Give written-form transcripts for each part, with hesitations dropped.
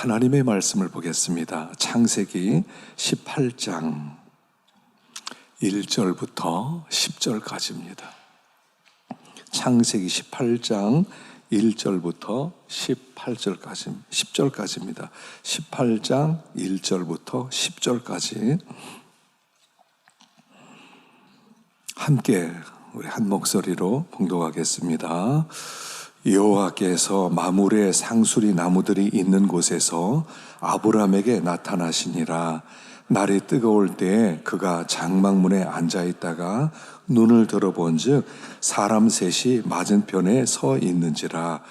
하나님의 말씀을 보겠습니다. 창세기 18장 1절부터 10절까지입니다. 창세기 18장 1절부터 10절까지입니다. 18장 1절부터 10절까지 함께 우리 한 목소리로 봉독하겠습니다. 여호와께서 마므레 상수리 나무들이 있는 곳에서 아브라함에게 나타나시니라. 날이 뜨거울 때에 그가 장막문에 앉아 있다가 눈을 들어본즉 사람 셋이 맞은편에 서 있는지라.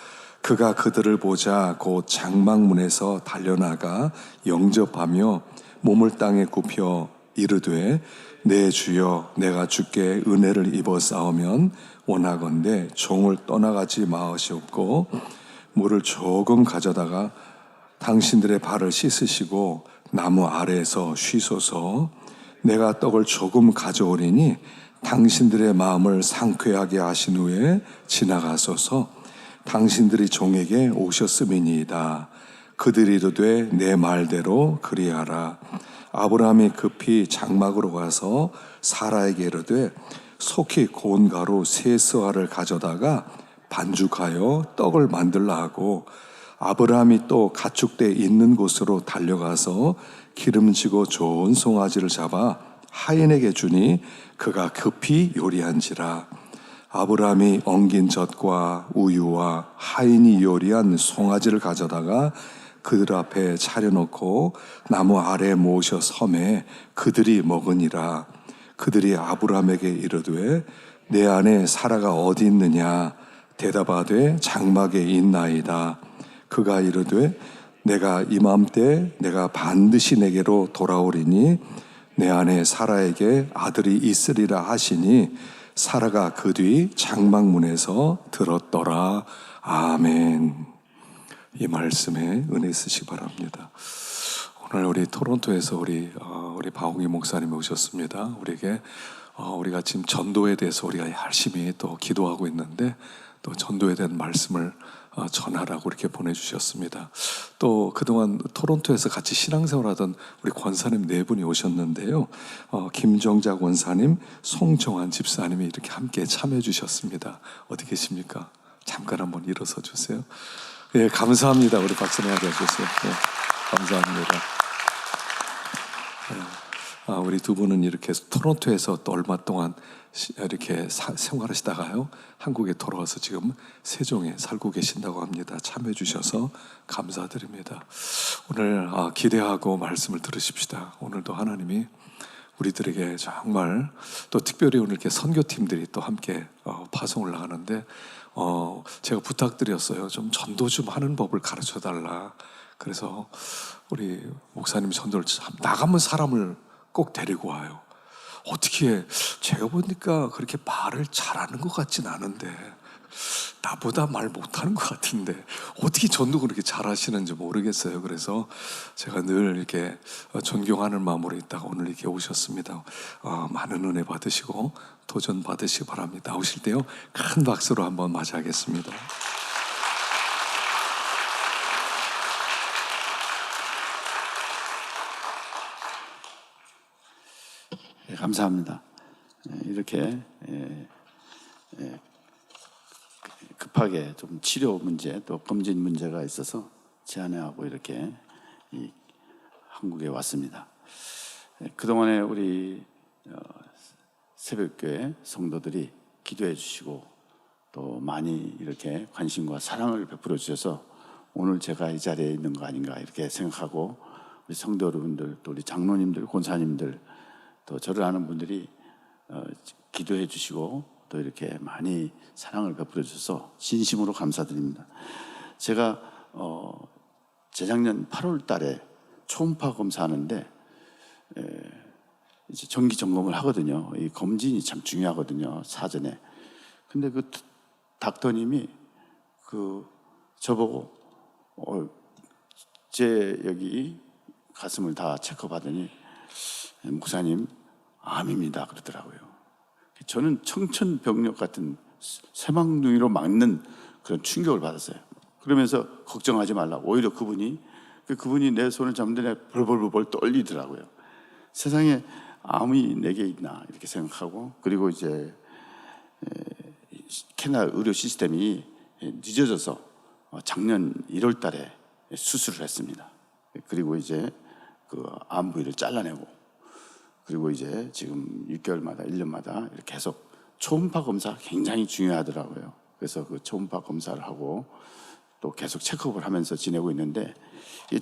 그가 그들을 보자 곧 장막문에서 달려나가 영접하며 몸을 땅에 굽혀 이르되 내 주여, 내가 주께 은혜를 입어 싸우면 원하건대 종을 떠나가지 마시옵고 물을 조금 가져다가 당신들의 발을 씻으시고 나무 아래에서 쉬소서. 내가 떡을 조금 가져오리니 당신들의 마음을 상쾌하게 하신 후에 지나가소서. 당신들이 종에게 오셨음이니이다. 그들이 이르되 내 말대로 그리하라. 아브라함이 급히 장막으로 가서 사라에게 이르되 속히 고운 가루 세 스와를 가져다가 반죽하여 떡을 만들라 하고, 아브라함이 또 가축대 있는 곳으로 달려가서 기름지고 좋은 송아지를 잡아 하인에게 주니 그가 급히 요리한지라. 아브라함이 엉긴 젖과 우유와 하인이 요리한 송아지를 가져다가 그들 앞에 차려놓고 나무 아래에 모셔 섬에 그들이 먹으니라. 그들이 아브라함에게 이르되 내 아내 사라가 어디 있느냐? 대답하되 장막에 있나이다. 그가 이르되 내가 이맘때 내가 반드시 내게로 돌아오리니 내 아내 사라에게 아들이 있으리라 하시니 사라가 그 뒤 장막문에서 들었더라. 아멘. 이 말씀에 은혜 쓰시기 바랍니다. 오늘 우리 토론토에서 우리 바홍희 목사님이 오셨습니다. 우리에게 우리가 지금 전도에 대해서 우리가 열심히 또 기도하고 있는데 또 전도에 대한 말씀을 전하라고 이렇게 보내주셨습니다. 또 그동안 토론토에서 같이 신앙생활하던 우리 권사님 네 분이 오셨는데요. 김정자 권사님, 송정환 집사님이 이렇게 함께 참여해 주셨습니다. 어디 계십니까? 잠깐 한번 일어서 주세요. 예, 감사합니다. 우리 박수를 하게 해주세요. 예, 감사합니다. 우리 두 분은 이렇게 토론토에서 또 얼마 동안 이렇게 생활하시다가요, 한국에 돌아와서 지금 세종에 살고 계신다고 합니다. 참여해 주셔서 감사드립니다. 오늘 기대하고 말씀을 들으십시다. 오늘도 하나님이 우리들에게 정말 또 특별히 오늘 이렇게 선교팀들이 또 함께 파송을 나가는데 제가 부탁드렸어요. 좀 전도 좀 하는 법을 가르쳐 달라. 그래서 우리 목사님 전도를 나가면 사람을 꼭 데리고 와요. 어떻게 제가 보니까 그렇게 말을 잘하는 것 같진 않은데, 나보다 말 못하는 것 같은데 어떻게 전도 그렇게 잘하시는지 모르겠어요. 그래서 제가 늘 이렇게 존경하는 마음으로 있다가 오늘 이렇게 오셨습니다. 많은 은혜 받으시고 도전 받으시기 바랍니다. 나오실 때요, 큰 박수로 한번 맞이하겠습니다. 네, 감사합니다. 이렇게 급하게 좀 치료 문제 또 검진 문제가 있어서 제안하고 이렇게 한국에 왔습니다. 그동안에 우리 새벽교회 성도들이 기도해 주시고 또 많이 이렇게 관심과 사랑을 베풀어 주셔서 오늘 제가 이 자리에 있는 거 아닌가 이렇게 생각하고, 우리 성도 여러분들 또 우리 장로님들, 권사님들 또 저를 아는 분들이 기도해 주시고 또 이렇게 많이 사랑을 베풀어 주셔서 진심으로 감사드립니다. 제가 재작년 8월 달에 초음파 검사하는데 이제 정기 점검을 하거든요. 이 검진이 참 중요하거든요, 사전에. 근데 그 닥터님이 저보고 제 여기 가슴을 다 체크받으니 목사님 암입니다 그러더라고요. 저는 청천벽력 같은 쇠망둥이로 막는 그런 충격을 받았어요. 그러면서 걱정하지 말라. 오히려 그분이 그분이 내 손을 잡는데 벌벌벌 떨리더라고요. 세상에 암이 내게 있나 이렇게 생각하고, 그리고 이제 캐나다 의료 시스템이 늦어져서 작년 1월 달에 수술을 했습니다. 그리고 이제 그 암 부위를 잘라내고, 그리고 이제 지금 6개월마다 1년마다 이렇게 계속 초음파 검사 굉장히 중요하더라고요. 그래서 그 초음파 검사를 하고 또 계속 체크업을 하면서 지내고 있는데,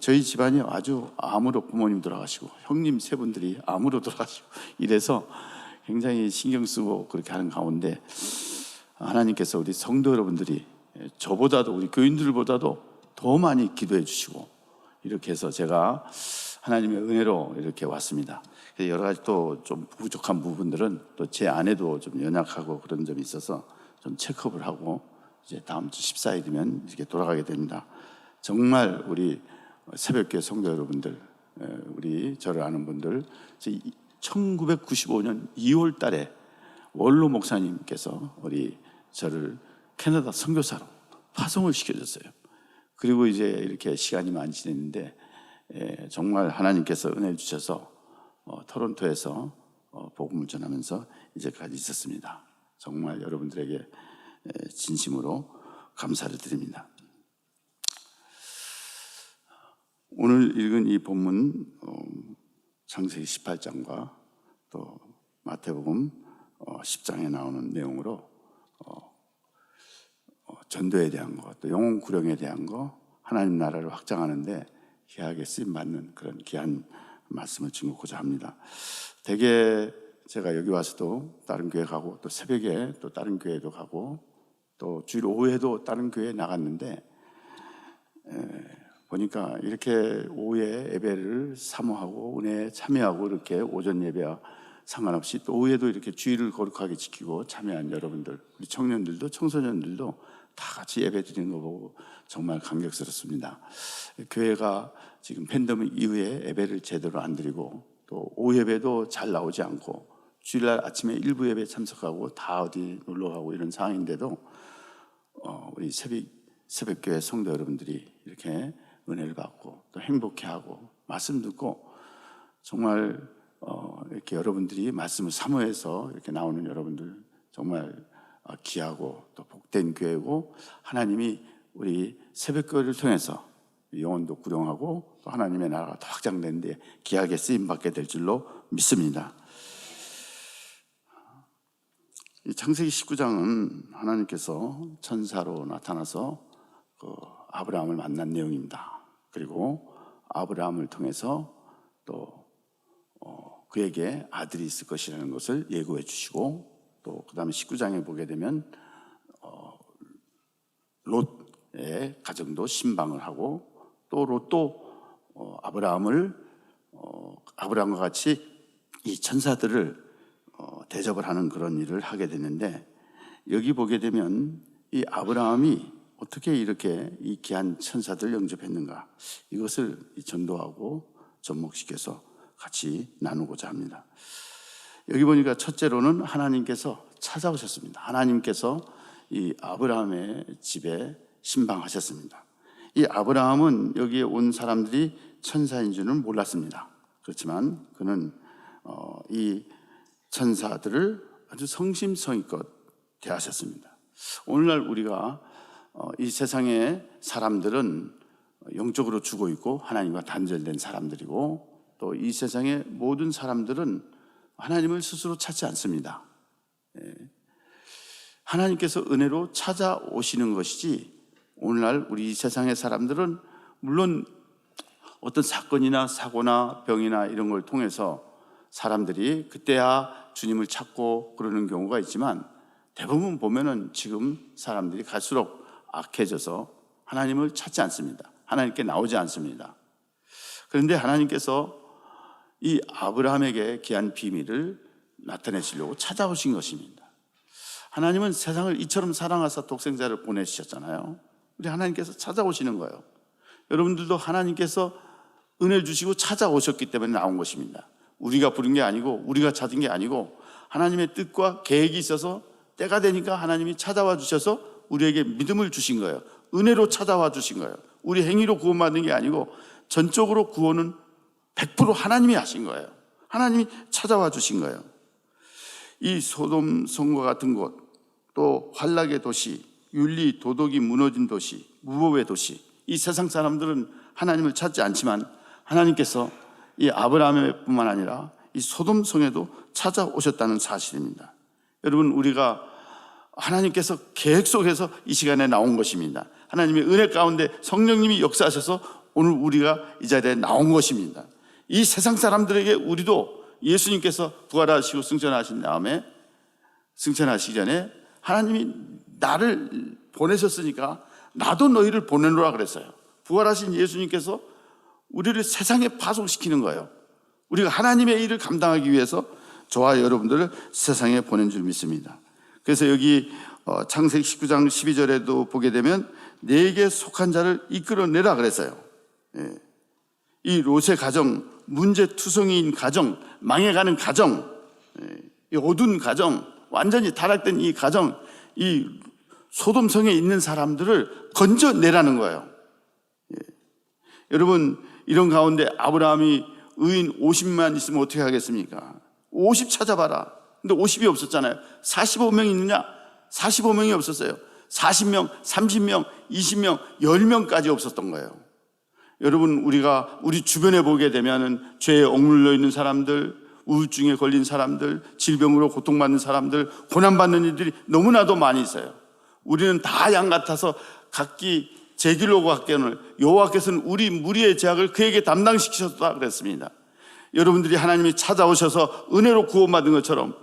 저희 집안이 아주 암으로 부모님 돌아가시고 형님 세 분들이 암으로 돌아가시고 이래서 굉장히 신경 쓰고 그렇게 하는 가운데, 하나님께서 우리 성도 여러분들이 저보다도, 우리 교인들보다도 더 많이 기도해 주시고, 이렇게 해서 제가 하나님의 은혜로 이렇게 왔습니다. 여러 가지 또 좀 부족한 부분들은 또 제 아내도 좀 연약하고 그런 점이 있어서 좀 체크업을 하고 이제 다음 주 14일이면 이렇게 돌아가게 됩니다. 정말 우리 새벽교회 성도 여러분들, 우리 저를 아는 분들, 1995년 2월 달에 원로 목사님께서 우리 저를 캐나다 선교사로 파송을 시켜줬어요. 그리고 이제 이렇게 시간이 많이 지냈는데, 정말 하나님께서 은혜를 주셔서 토론토에서 복음을 전하면서 이제까지 있었습니다. 정말 여러분들에게 진심으로 감사를 드립니다. 오늘 읽은 이 본문, 창세기 18장과 또 마태복음 10장에 나오는 내용으로 전도에 대한 것, 또 영혼 구령에 대한 것, 하나님 나라를 확장하는데 귀하게 쓰임받는 그런 귀한 말씀을 증거하고자 합니다. 대개 제가 여기 와서도 다른 교회 가고, 또 새벽에 또 다른 교회도 가고, 또 주일 오후에도 다른 교회에 나갔는데, 보니까 이렇게 오후에 예배를 사모하고 은혜에 참여하고, 이렇게 오전 예배와 상관없이 또 오후에도 이렇게 주일을 거룩하게 지키고 참여한 여러분들, 우리 청년들도 청소년들도 다 같이 예배 드리는 거 보고 정말 감격스럽습니다. 교회가 지금 팬데믹 이후에 예배를 제대로 안 드리고, 또 오후 예배도 잘 나오지 않고, 주일날 아침에 일부 예배 참석하고 다 어디 놀러 가고 이런 상황인데도 우리 새벽교회 성도 여러분들이 이렇게 은혜를 받고 또 행복해하고 말씀 듣고, 정말 이렇게 여러분들이 말씀을 사모해서 이렇게 나오는 여러분들 정말 귀하고 또 복된 교회고, 하나님이 우리 새벽교회를 통해서 영혼도 구령하고 또 하나님의 나라가 더 확장되는데 귀하게 쓰임받게 될 줄로 믿습니다. 이 창세기 19장은 하나님께서 천사로 나타나서 그 아브라함을 만난 내용입니다. 그리고 아브라함을 통해서 또 그에게 아들이 있을 것이라는 것을 예고해 주시고, 또 그 다음에 19장에 보게 되면 롯의 가정도 신방을 하고, 또 롯도 아브라함과 같이 이 천사들을 대접을 하는 그런 일을 하게 되는데, 여기 보게 되면 이 아브라함이 어떻게 이렇게 이 귀한 천사들을 영접했는가, 이것을 전도하고 접목시켜서 같이 나누고자 합니다. 여기 보니까 첫째로는 하나님께서 찾아오셨습니다. 하나님께서 이 아브라함의 집에 신방하셨습니다. 이 아브라함은 여기에 온 사람들이 천사인 줄은 몰랐습니다. 그렇지만 그는 이 천사들을 아주 성심성의껏 대하셨습니다. 오늘날 우리가 이 세상의 사람들은 영적으로 죽어 있고 하나님과 단절된 사람들이고, 또 이 세상의 모든 사람들은 하나님을 스스로 찾지 않습니다. 하나님께서 은혜로 찾아오시는 것이지, 오늘날 우리 이 세상의 사람들은 물론 어떤 사건이나 사고나 병이나 이런 걸 통해서 사람들이 그때야 주님을 찾고 그러는 경우가 있지만, 대부분 보면은 지금 사람들이 갈수록 악해져서 하나님을 찾지 않습니다. 하나님께 나오지 않습니다. 그런데 하나님께서 이 아브라함에게 귀한 비밀을 나타내시려고 찾아오신 것입니다. 하나님은 세상을 이처럼 사랑하사 독생자를 보내주셨잖아요. 우리 하나님께서 찾아오시는 거예요. 여러분들도 하나님께서 은혜 주시고 찾아오셨기 때문에 나온 것입니다. 우리가 부른 게 아니고, 우리가 찾은 게 아니고, 하나님의 뜻과 계획이 있어서 때가 되니까 하나님이 찾아와 주셔서 우리에게 믿음을 주신 거예요. 은혜로 찾아와 주신 거예요. 우리 행위로 구원받는 게 아니고 전적으로 구원은 100% 하나님이 하신 거예요. 하나님이 찾아와 주신 거예요. 이 소돔 성과 같은 곳, 또 환락의 도시, 윤리 도덕이 무너진 도시, 무법의 도시, 이 세상 사람들은 하나님을 찾지 않지만 하나님께서 이 아브라함의 뿐만 아니라 이 소돔 성에도 찾아오셨다는 사실입니다. 여러분, 우리가 하나님께서 계획 속에서 이 시간에 나온 것입니다. 하나님의 은혜 가운데 성령님이 역사하셔서 오늘 우리가 이 자리에 나온 것입니다. 이 세상 사람들에게 우리도 예수님께서 부활하시고 승천하신 다음에, 승천하시기 전에 하나님이 나를 보내셨으니까 나도 너희를 보내노라 그랬어요. 부활하신 예수님께서 우리를 세상에 파송시키는 거예요. 우리가 하나님의 일을 감당하기 위해서 저와 여러분들을 세상에 보낸 줄 믿습니다. 그래서 여기 창세기 19장 12절에도 보게 되면 내게 속한 자를 이끌어내라 그랬어요. 이 롯의 가정, 문제투성이인 가정, 망해가는 가정, 이 어두운 가정, 완전히 타락된 이 가정, 이 소돔성에 있는 사람들을 건져내라는 거예요. 여러분, 이런 가운데 아브라함이 의인 50만 있으면 어떻게 하겠습니까? 50 찾아봐라. 근데 50이 없었잖아요. 45명 있느냐? 45명이 없었어요. 40명, 30명, 20명, 10명까지 없었던 거예요. 여러분, 우리가 우리 주변에 보게 되면은 죄에 억눌려 있는 사람들, 우울증에 걸린 사람들, 질병으로 고통받는 사람들, 고난받는 이들이 너무나도 많이 있어요. 우리는 다 양 같아서 각기 제 길로 갔거늘 여호와께서는 우리 무리의 죄악을 그에게 담당시키셨다 그랬습니다. 여러분들이 하나님이 찾아오셔서 은혜로 구원받은 것처럼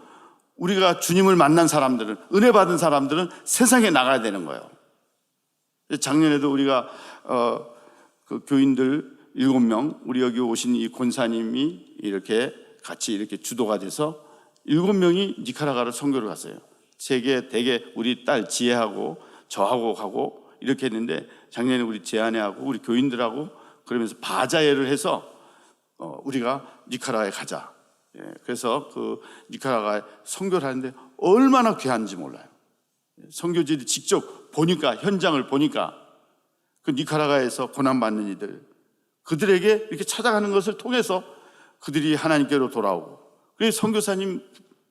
우리가 주님을 만난 사람들은, 은혜 받은 사람들은 세상에 나가야 되는 거예요. 작년에도 우리가 그 교인들 7명, 우리 여기 오신 이 권사님이 이렇게 같이 이렇게 주도가 돼서 7명이 니카라과를 선교를 갔어요. 대개 우리 딸 지혜하고 저하고 가고 이렇게 했는데, 작년에 우리 제아네하고 우리 교인들하고 그러면서 바자회를 해서 우리가 니카라과에 가자. 그래서 그 니카라과에 선교를 하는데 얼마나 귀한지 몰라요. 선교지를 직접 보니까, 현장을 보니까 그 니카라과에서 고난받는 이들, 그들에게 이렇게 찾아가는 것을 통해서 그들이 하나님께로 돌아오고, 그래서 선교사님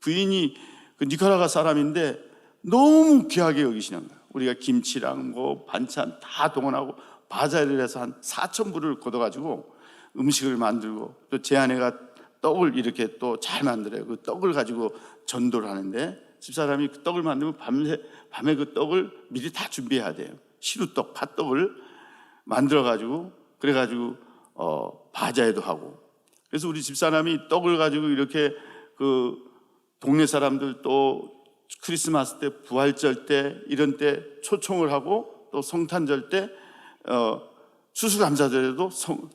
부인이 그 니카라과 사람인데 너무 귀하게 여기시는 거예요. 우리가 김치랑 뭐 반찬 다 동원하고 바자회를 해서 한 4,000불을 걷어가지고 음식을 만들고, 또 제 아내가 떡을 이렇게 또 잘 만들어요. 그 떡을 가지고 전도를 하는데, 집사람이 그 떡을 만들면 밤에 그 떡을 미리 다 준비해야 돼요. 시루떡, 팥떡을 만들어가지고, 그래가지고 바자회도 하고. 그래서 우리 집사람이 떡을 가지고 이렇게 그 동네 사람들 또 크리스마스 때, 부활절 때 이런 때 초청을 하고, 또 성탄절 때 추수감사절에도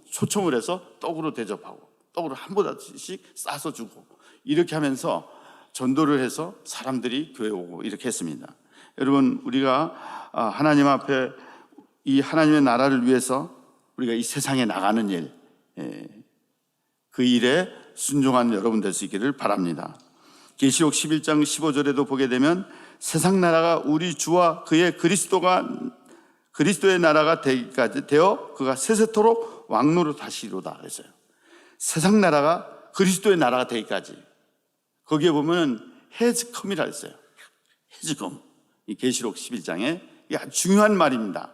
초청을 해서 떡으로 대접하고, 떡으로 한 보다씩 싸서 주고, 이렇게 하면서 전도를 해서 사람들이 교회 오고 이렇게 했습니다. 여러분, 우리가 하나님 앞에 이 하나님의 나라를 위해서 우리가 이 세상에 나가는 일, 그 일에 순종하는 여러분 될 수 있기를 바랍니다. 계시록 11장 15절에도 보게 되면 세상 나라가 우리 주와 그의 그리스도의 나라가 되기까지 되어 그가 세세토록 왕노로 다시리로다 그랬어요. 세상 나라가 그리스도의 나라가 되기까지. 거기에 보면 헤즈컴이라 했어요. 헤즈컴. 이 계시록 11장에 이게 아주 중요한 말입니다.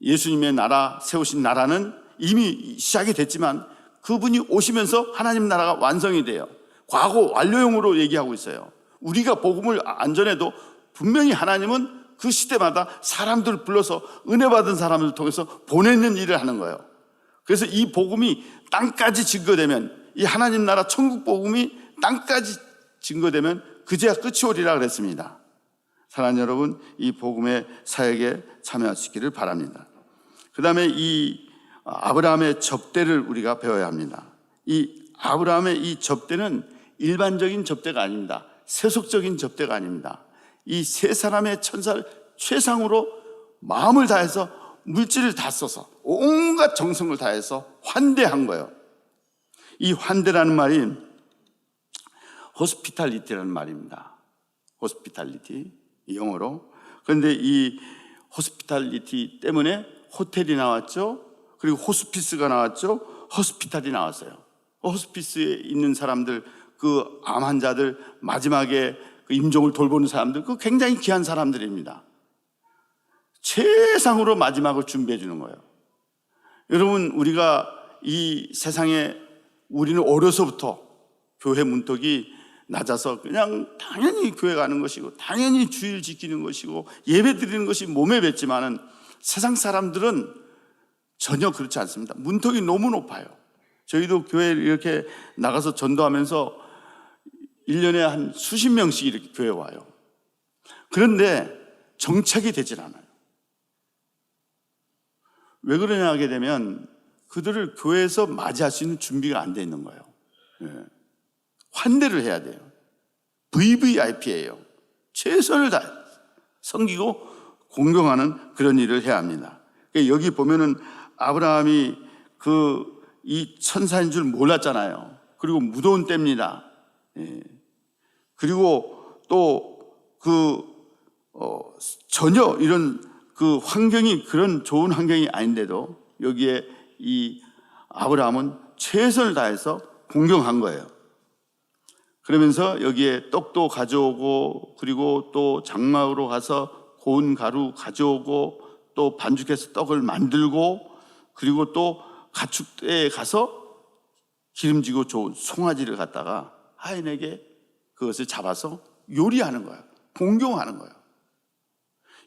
예수님의 나라, 세우신 나라는 이미 시작이 됐지만 그분이 오시면서 하나님 나라가 완성이 돼요. 과거 완료형으로 얘기하고 있어요. 우리가 복음을 안 전해도 분명히 하나님은 그 시대마다 사람들을 불러서 은혜 받은 사람을 통해서 보내는 일을 하는 거예요. 그래서 이 복음이 땅까지 증거되면, 이 하나님 나라 천국 복음이 땅까지 증거되면 그제야 끝이 오리라 그랬습니다. 사랑하는 여러분, 이 복음의 사역에 참여하시기를 바랍니다. 그 다음에 이 아브라함의 접대를 우리가 배워야 합니다. 이 아브라함의 이 접대는 일반적인 접대가 아닙니다. 세속적인 접대가 아닙니다. 이 세 사람의 천사를 최상으로 마음을 다해서, 물질을 다 써서, 온갖 정성을 다해서 환대한 거예요. 이 환대라는 말이 호스피탈리티라는 말입니다. 호스피탈리티, 영어로. 그런데 이 호스피탈리티 때문에 호텔이 나왔죠. 그리고 호스피스가 나왔죠. 허스피탈이 나왔어요. 호스피스에 있는 사람들, 그 암 환자들, 마지막에 그 임종을 돌보는 사람들, 그 굉장히 귀한 사람들입니다. 최상으로 마지막을 준비해 주는 거예요. 여러분, 우리가 이 세상에 우리는 어려서부터 교회 문턱이 낮아서 그냥 당연히 교회 가는 것이고 당연히 주일 지키는 것이고 예배 드리는 것이 몸에 뱉지만은 세상 사람들은 전혀 그렇지 않습니다. 문턱이 너무 높아요. 저희도 교회 이렇게 나가서 전도하면서 1년에 한 수십 명씩 이렇게 교회 와요. 그런데 정착이 되질 않아요. 왜 그러냐 하게 되면 그들을 교회에서 맞이할 수 있는 준비가 안 돼 있는 거예요. 환대를 해야 돼요. VVIP예요. 최선을 다해 섬기고 공경하는 그런 일을 해야 합니다. 여기 보면은 아브라함이 이 천사인 줄 몰랐잖아요. 그리고 무더운 때입니다. 그리고 또 전혀 이런 그 환경이 그런 좋은 환경이 아닌데도 여기에 이 아브라함은 최선을 다해서 공경한 거예요. 그러면서 여기에 떡도 가져오고 그리고 또 장막으로 가서 고운 가루 가져오고 또 반죽해서 떡을 만들고 그리고 또 가축대에 가서 기름지고 좋은 송아지를 갖다가 하인에게 그것을 잡아서 요리하는 거예요. 공경하는 거예요.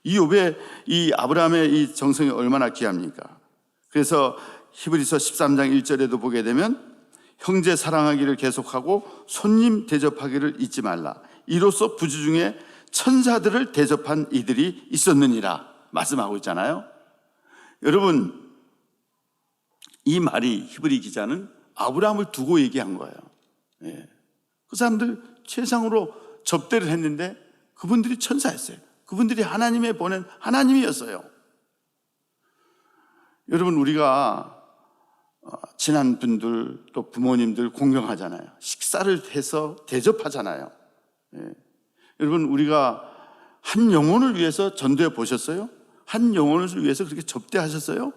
이 아브라함의 이 정성이 얼마나 귀합니까? 그래서 히브리서 13장 1절에도 보게 되면 형제 사랑하기를 계속하고 손님 대접하기를 잊지 말라. 이로써 부주 중에 천사들을 대접한 이들이 있었느니라 말씀하고 있잖아요. 여러분, 이 말이 히브리 기자는 아브라함을 두고 얘기한 거예요. 그 사람들 최상으로 접대를 했는데 그분들이 천사였어요. 그분들이 하나님의 보낸 하나님이었어요. 여러분, 우리가 친한 분들 또 부모님들 공경하잖아요. 식사를 해서 대접하잖아요. 여러분, 우리가 한 영혼을 위해서 전도해 보셨어요? 한 영혼을 위해서 그렇게 접대하셨어요?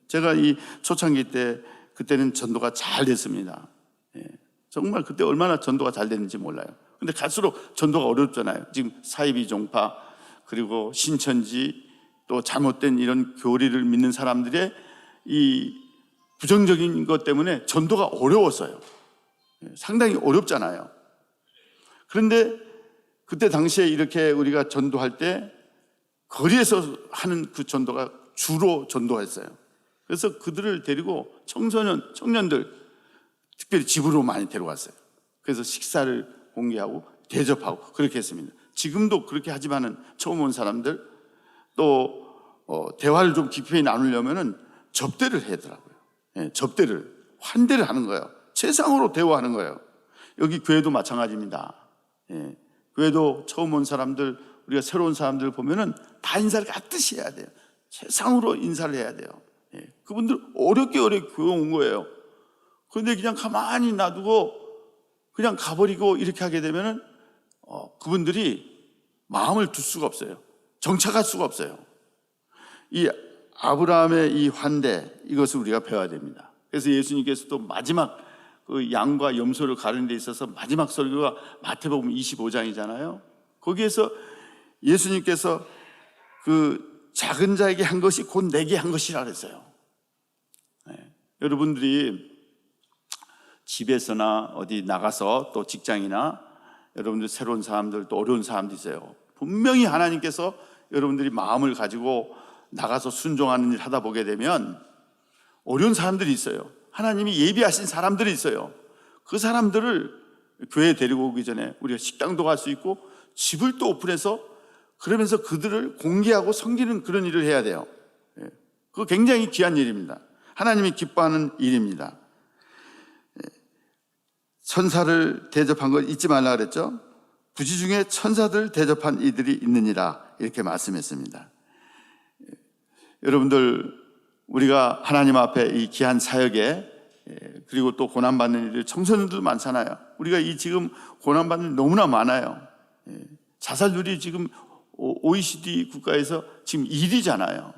제가 이 초창기 때 그때는 전도가 잘 됐습니다. 정말 그때 얼마나 전도가 잘 됐는지 몰라요. 근데 갈수록 전도가 어렵잖아요. 지금 사이비 종파 그리고 신천지 또 잘못된 이런 교리를 믿는 사람들의 이 부정적인 것 때문에 전도가 어려웠어요. 상당히 어렵잖아요. 그런데 그때 당시에 이렇게 우리가 전도할 때 거리에서 하는 그 전도가 주로 전도했어요. 그래서 그들을 데리고 청년들 특별히 집으로 많이 데려갔어요. 그래서 식사를 공개하고 대접하고 그렇게 했습니다. 지금도 그렇게 하지만은 처음 온 사람들 또 대화를 좀 깊이 나누려면은 접대를 하더라고요. 접대를 환대를 하는 거예요. 최상으로 대우하는 거예요. 여기 교회도 마찬가지입니다. 교회도 처음 온 사람들, 우리가 새로운 사람들 보면은 다 인사를 같이 해야 돼요. 최상으로 인사를 해야 돼요. 그분들 어렵게 교회 온 거예요. 그런데 그냥 가만히 놔두고 그냥 가버리고 이렇게 하게 되면은 그분들이 마음을 둘 수가 없어요. 정착할 수가 없어요. 이 아브라함의 이 환대, 이것을 우리가 배워야 됩니다. 그래서 예수님께서도 마지막 그 양과 염소를 가르는 데 있어서 마지막 설교가 마태복음 25장이잖아요. 거기에서 예수님께서 그 작은 자에게 한 것이 곧 내게 한 것이라 그랬어요. 여러분들이 집에서나 어디 나가서 또 직장이나 여러분들 새로운 사람들 또 어려운 사람도 있어요. 분명히 하나님께서 여러분들이 마음을 가지고 나가서 순종하는 일 하다 보게 되면 어려운 사람들이 있어요. 하나님이 예비하신 사람들이 있어요. 그 사람들을 교회에 데리고 오기 전에 우리가 식당도 갈 수 있고 집을 또 오픈해서 그러면서 그들을 공개하고 섬기는 그런 일을 해야 돼요. 그거 굉장히 귀한 일입니다. 하나님이 기뻐하는 일입니다. 천사를 대접한 걸 잊지 말라 그랬죠. 부지 중에 천사들 대접한 이들이 있느니라 이렇게 말씀했습니다. 여러분들, 우리가 하나님 앞에 이 귀한 사역에 그리고 또 고난받는 일들, 청소년들도 많잖아요. 우리가 이 지금 고난받는 일 너무나 많아요. 자살률이 지금 OECD 국가에서 지금 1위잖아요.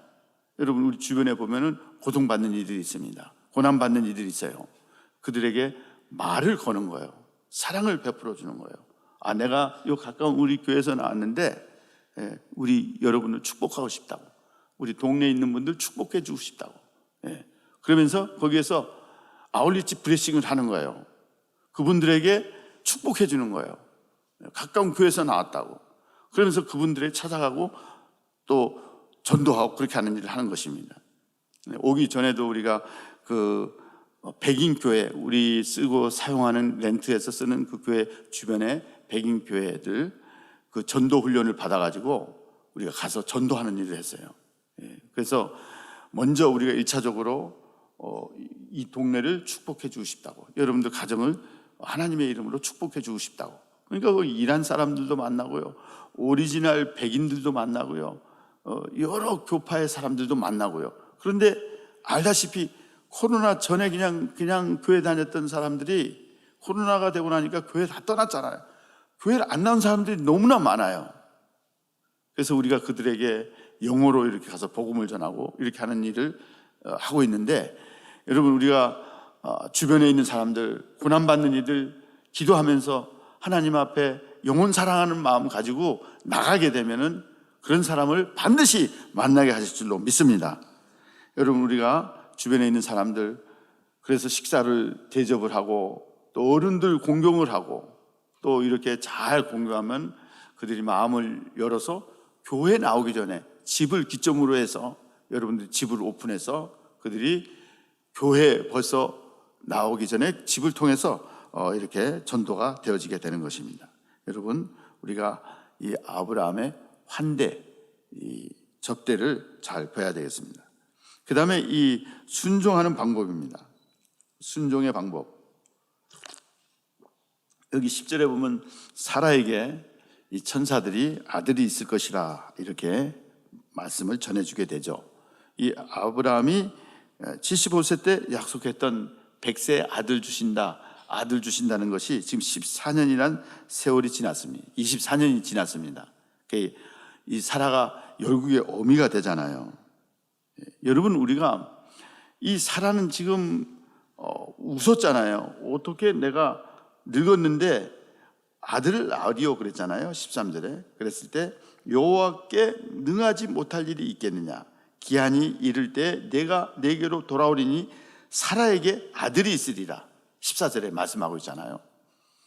여러분 우리 주변에 보면은 고통받는 이들이 있습니다. 고난받는 이들이 있어요. 그들에게 말을 거는 거예요. 사랑을 베풀어 주는 거예요. 아, 내가 요 가까운 우리 교회에서 나왔는데 우리 여러분을 축복하고 싶다고, 우리 동네에 있는 분들 축복해 주고 싶다고. 그러면서 거기에서 아울리치 브레싱을 하는 거예요. 그분들에게 축복해 주는 거예요. 가까운 교회에서 나왔다고. 그러면서 그분들에게 찾아가고 또 전도하고 그렇게 하는 일을 하는 것입니다. 오기 전에도 우리가 그 백인교회, 우리 쓰고 사용하는 렌트해서 쓰는 그 교회 주변에 백인교회들 그 전도 훈련을 받아가지고 우리가 가서 전도하는 일을 했어요. 그래서 먼저 우리가 1차적으로 이 동네를 축복해 주고 싶다고, 여러분들 가정을 하나님의 이름으로 축복해 주고 싶다고. 그러니까 그 이란 사람들도 만나고요, 오리지널 백인들도 만나고요, 여러 교파의 사람들도 만나고요. 그런데 알다시피 코로나 전에 그냥 교회 다녔던 사람들이 코로나가 되고 나니까 교회 다 떠났잖아요. 교회를 안 나온 사람들이 너무나 많아요. 그래서 우리가 그들에게 영어로 이렇게 가서 복음을 전하고 이렇게 하는 일을 하고 있는데, 여러분 우리가 주변에 있는 사람들, 고난받는 이들 기도하면서 하나님 앞에 영혼 사랑하는 마음 가지고 나가게 되면은 그런 사람을 반드시 만나게 하실 줄로 믿습니다. 여러분 우리가 주변에 있는 사람들, 그래서 식사를 대접을 하고 또 어른들 공경을 하고 또 이렇게 잘 공경하면 그들이 마음을 열어서 교회 나오기 전에 집을 기점으로 해서 여러분들이 집을 오픈해서 그들이 교회 벌써 나오기 전에 집을 통해서 이렇게 전도가 되어지게 되는 것입니다. 여러분 우리가 이 아브라함의 환대, 이 접대를 잘 봐야 되겠습니다. 그 다음에 이 순종하는 방법입니다. 순종의 방법. 여기 10절에 보면 사라에게 이 천사들이 아들이 있을 것이라 이렇게 말씀을 전해주게 되죠. 이 아브라함이 75세 때 약속했던 100세 아들 주신다는 것이 지금 14년이란 세월이 지났습니다. 24년이 지났습니다. 이 사라가 열국의 어미가 되잖아요. 여러분 우리가 이 사라는 지금 웃었잖아요. 어떻게 내가 늙었는데 아들을 낳으리오 그랬잖아요. 13절에. 그랬을 때 여호와께 능하지 못할 일이 있겠느냐, 기한이 이를 때 내가 내게로 돌아오리니 사라에게 아들이 있으리라 14절에 말씀하고 있잖아요.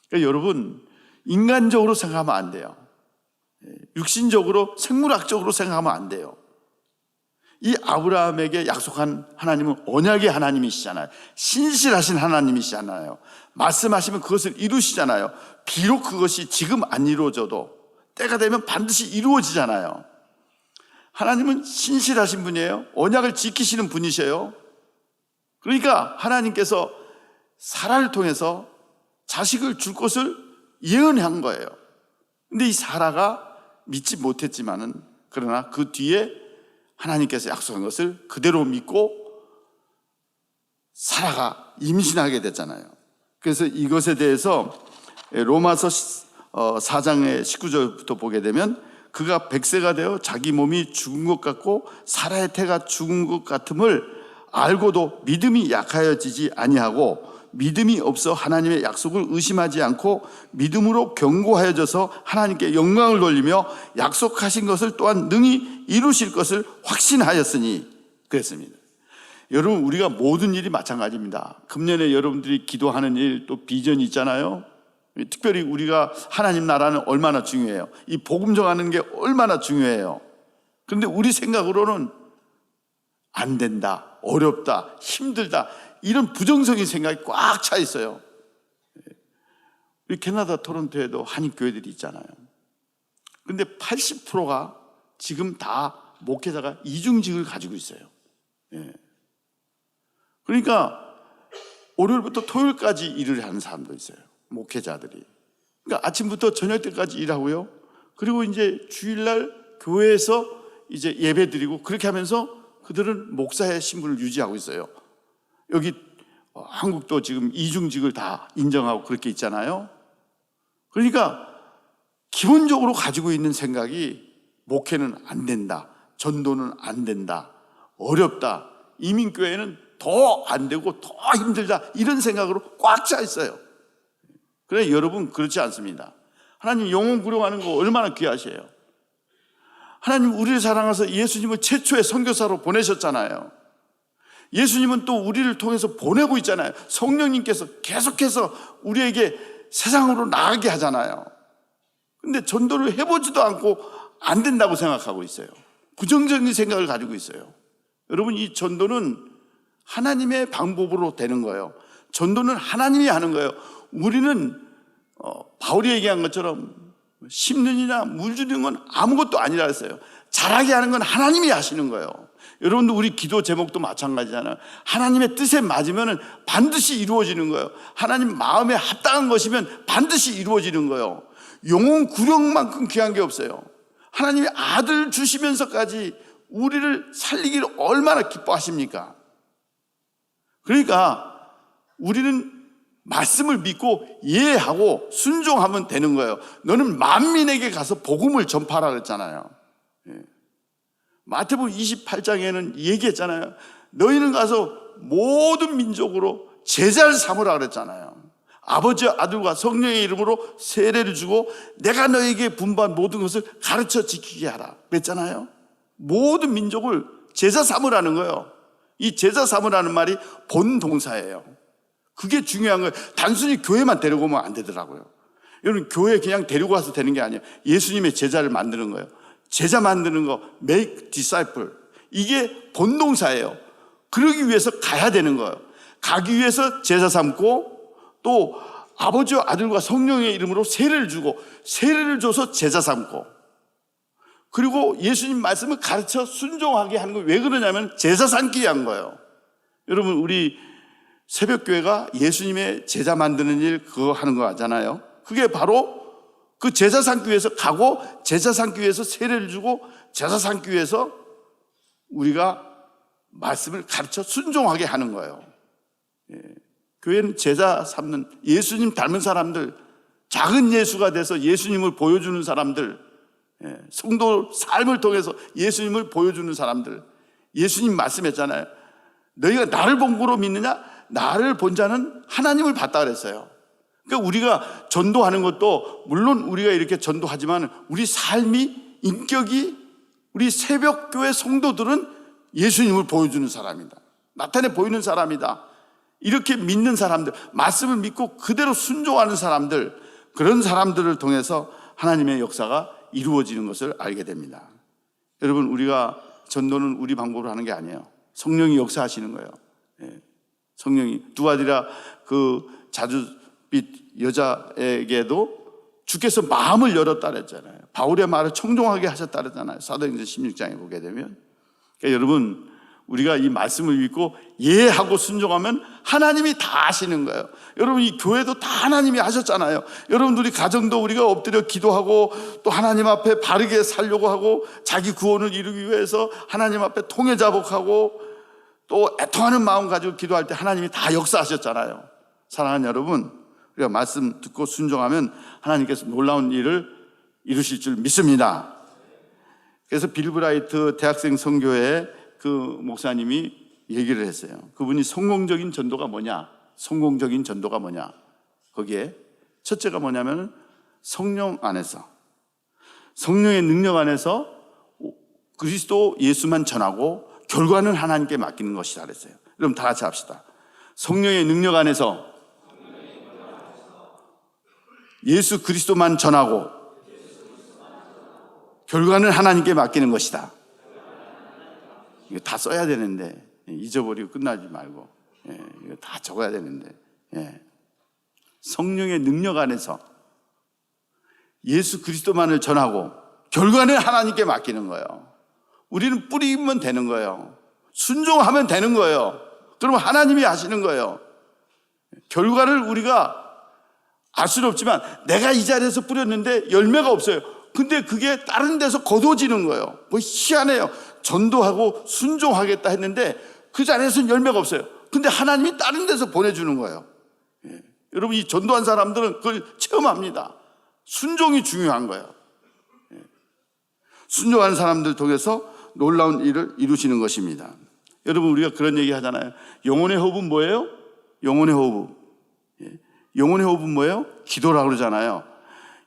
그러니까 여러분 인간적으로 생각하면 안 돼요. 육신적으로 생물학적으로 생각하면 안 돼요. 이 아브라함에게 약속한 하나님은 언약의 하나님이시잖아요. 신실하신 하나님이시잖아요. 말씀하시면 그것을 이루시잖아요. 비록 그것이 지금 안 이루어져도 때가 되면 반드시 이루어지잖아요. 하나님은 신실하신 분이에요. 언약을 지키시는 분이세요. 그러니까 하나님께서 사라를 통해서 자식을 줄 것을 예언한 거예요. 근데 이 사라가 믿지 못했지만은, 그러나 그 뒤에 하나님께서 약속한 것을 그대로 믿고 사라가 임신하게 됐잖아요. 그래서 이것에 대해서 로마서 4장의 19절부터 보게 되면, 그가 100세가 되어 자기 몸이 죽은 것 같고 사라의 태가 죽은 것 같음을 알고도 믿음이 약하여지지 아니하고 믿음이 없어 하나님의 약속을 의심하지 않고 믿음으로 견고하여져서 하나님께 영광을 돌리며 약속하신 것을 또한 능히 이루실 것을 확신하였으니 그랬습니다. 여러분 우리가 모든 일이 마찬가지입니다. 금년에 여러분들이 기도하는 일, 또 비전이 있잖아요. 특별히 우리가 하나님 나라는 얼마나 중요해요. 이 복음 정하는 게 얼마나 중요해요. 그런데 우리 생각으로는 안 된다, 어렵다, 힘들다, 이런 부정적인 생각이 꽉 차 있어요. 우리 캐나다 토론토에도 한인교회들이 있잖아요. 그런데 80%가 지금 다 목회자가 이중직을 가지고 있어요. 그러니까 월요일부터 토요일까지 일을 하는 사람도 있어요. 목회자들이. 그러니까 아침부터 저녁 때까지 일하고요. 그리고 이제 주일날 교회에서 이제 예배 드리고, 그렇게 하면서 그들은 목사의 신분을 유지하고 있어요. 여기 한국도 지금 이중직을 다 인정하고 그렇게 있잖아요. 그러니까 기본적으로 가지고 있는 생각이 목회는 안 된다, 전도는 안 된다, 어렵다, 이민교회는 더 안 되고 더 힘들다, 이런 생각으로 꽉 차 있어요. 그래, 여러분 그렇지 않습니다. 하나님 영혼 구령하는 거 얼마나 귀하셔요. 하나님 우리를 사랑해서 예수님을 최초의 선교사로 보내셨잖아요. 예수님은 또 우리를 통해서 보내고 있잖아요. 성령님께서 계속해서 우리에게 세상으로 나가게 하잖아요. 근데 전도를 해보지도 않고 안 된다고 생각하고 있어요. 부정적인 생각을 가지고 있어요. 여러분, 이 전도는 하나님의 방법으로 되는 거예요. 전도는 하나님이 하는 거예요. 우리는 바울이 얘기한 것처럼 심는 이나 물 주는 건 아무것도 아니라 했어요. 잘하게 하는 건 하나님이 하시는 거예요. 여러분도 우리 기도 제목도 마찬가지잖아요. 하나님의 뜻에 맞으면 반드시 이루어지는 거예요. 하나님 마음에 합당한 것이면 반드시 이루어지는 거예요. 영혼 구령만큼 귀한 게 없어요. 하나님이 아들 주시면서까지 우리를 살리기를 얼마나 기뻐하십니까? 그러니까 우리는 말씀을 믿고 이해하고 순종하면 되는 거예요. 너는 만민에게 가서 복음을 전파하라 그랬잖아요. 마태복음 28장에는 얘기했잖아요. 너희는 가서 모든 민족으로 제자를 삼으라 그랬잖아요. 아버지와 아들과 성령의 이름으로 세례를 주고 내가 너에게 분부한 모든 것을 가르쳐 지키게 하라 그랬잖아요. 모든 민족을 제자 삼으라는 거예요. 이 제자 삼으라는 말이 본동사예요. 그게 중요한 거예요. 단순히 교회만 데리고 오면 안 되더라고요. 여러분, 교회 그냥 데리고 와서 되는 게 아니에요. 예수님의 제자를 만드는 거예요. 제자 만드는 거, make disciple, 이게 본동사예요. 그러기 위해서 가야 되는 거예요. 가기 위해서 제자 삼고 또 아버지와 아들과 성령의 이름으로 세례를 주고 세례를 줘서 제자 삼고, 그리고 예수님 말씀을 가르쳐 순종하게 하는 거. 왜 그러냐면 제자 삼기 위한 거예요. 여러분, 우리 새벽교회가 예수님의 제자 만드는 일 그거 하는 거 하잖아요. 그게 바로 그 제자 삼기 위해서 가고 제자 삼기 위해서 세례를 주고 제자 삼기 위해서 우리가 말씀을 가르쳐 순종하게 하는 거예요. 교회는 제자 삼는, 예수님 닮은 사람들, 작은 예수가 돼서 예수님을 보여주는 사람들, 성도 삶을 통해서 예수님을 보여주는 사람들. 예수님 말씀했잖아요. 너희가 나를 본 거로 믿느냐? 나를 본 자는 하나님을 봤다 그랬어요. 그러니까 우리가 전도하는 것도 물론 우리가 이렇게 전도하지만 우리 삶이, 인격이, 우리 새벽교회 성도들은 예수님을 보여주는 사람이다, 나타내 보이는 사람이다. 이렇게 믿는 사람들, 말씀을 믿고 그대로 순종하는 사람들, 그런 사람들을 통해서 하나님의 역사가 이루어지는 것을 알게 됩니다. 여러분, 우리가 전도는 우리 방법으로 하는 게 아니에요. 성령이 역사하시는 거예요. 성령이, 두아디라 그 자주빛 여자에게도 주께서 마음을 열었다 그랬잖아요. 바울의 말을 청종하게 하셨다 그랬잖아요. 사도행전 16장에 보게 되면. 그러니까 여러분, 우리가 이 말씀을 믿고 이해하고 순종하면 하나님이 다 하시는 거예요. 여러분, 이 교회도 다 하나님이 하셨잖아요. 여러분들이 가정도 우리가 엎드려 기도하고 또 하나님 앞에 바르게 살려고 하고 자기 구원을 이루기 위해서 하나님 앞에 통회자복하고 또 애통하는 마음 가지고 기도할 때 하나님이 다 역사하셨잖아요. 사랑하는 여러분, 우리가 말씀 듣고 순종하면 하나님께서 놀라운 일을 이루실 줄 믿습니다. 그래서 빌브라이트 대학생 선교회 그 목사님이 얘기를 했어요. 그분이 성공적인 전도가 뭐냐? 성공적인 전도가 뭐냐? 거기에 첫째가 뭐냐면 성령 안에서, 성령의 능력 안에서 그리스도 예수만 전하고 결과는 하나님께 맡기는 것이다 그랬어요. 그럼 다 같이 합시다. 성령의 능력 안에서 예수 그리스도만 전하고 결과는 하나님께 맡기는 것이다. 이거 다 써야 되는데 잊어버리고 끝나지 말고, 이거 다 적어야 되는데, 성령의 능력 안에서 예수 그리스도만을 전하고 결과는 하나님께 맡기는 거예요. 우리는 뿌리면 되는 거예요. 순종하면 되는 거예요. 그러면 하나님이 하시는 거예요. 결과를 우리가 알 수는 없지만 내가 이 자리에서 뿌렸는데 열매가 없어요. 근데 그게 다른 데서 거둬지는 거예요. 뭐 희한해요. 전도하고 순종하겠다 했는데 그 자리에서는 열매가 없어요. 근데 하나님이 다른 데서 보내주는 거예요. 여러분, 이 전도한 사람들은 그걸 체험합니다. 순종이 중요한 거예요. 순종하는 사람들 통해서 놀라운 일을 이루시는 것입니다. 여러분 우리가 그런 얘기 하잖아요. 영혼의 호흡은 뭐예요? 영혼의 호흡. 영혼의 호흡은 뭐예요? 기도라고 그러잖아요.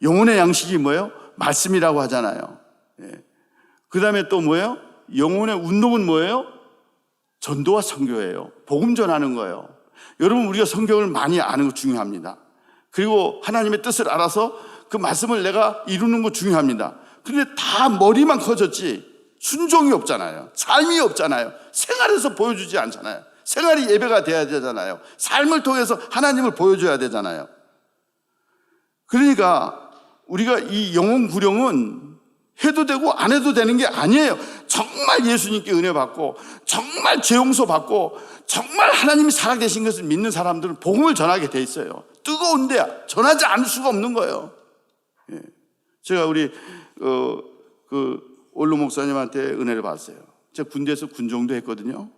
영혼의 양식이 뭐예요? 말씀이라고 하잖아요. 그 다음에 또 뭐예요? 영혼의 운동은 뭐예요? 전도와 선교예요. 복음 전하는 거예요. 여러분 우리가 성경을 많이 아는 거 중요합니다. 그리고 하나님의 뜻을 알아서 그 말씀을 내가 이루는 거 중요합니다. 근데 다 머리만 커졌지 순종이 없잖아요. 삶이 없잖아요. 생활에서 보여주지 않잖아요. 생활이 예배가 돼야 되잖아요. 삶을 통해서 하나님을 보여줘야 되잖아요. 그러니까 우리가 이 영혼 구령은 해도 되고 안 해도 되는 게 아니에요. 정말 예수님께 은혜 받고 정말 죄 용서 받고 정말 하나님이 살아계신 것을 믿는 사람들은 복음을 전하게 돼 있어요. 뜨거운데 전하지 않을 수가 없는 거예요. 제가 우리 올로 목사님한테 은혜를 받았어요. 제가 군대에서 군종도 했거든요.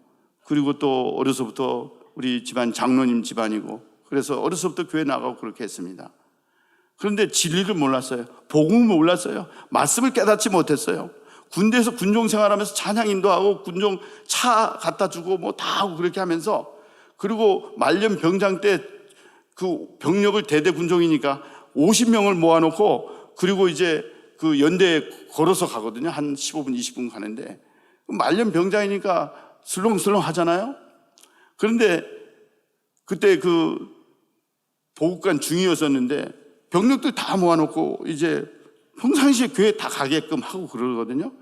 그리고 또 어려서부터 우리 집안 장로님 집안이고 그래서 어려서부터 교회 나가고 그렇게 했습니다. 그런데 진리를 몰랐어요. 복음을 몰랐어요. 말씀을 깨닫지 못했어요. 군대에서 군종 생활하면서 찬양 인도하고 군종 차 갖다 주고 뭐 다 하고 그렇게 하면서 그리고 말년 병장 때 그 병력을 대대 군종이니까 50명을 모아놓고 그리고 이제 그 연대에 걸어서 가거든요. 한 15분, 20분 가는데 말년 병장이니까 슬렁슬렁 하잖아요. 그런데 그때 그 보급관 중이었었는데 병력들 다 모아놓고 이제 평상시에 교회 다 가게끔 하고 그러거든요.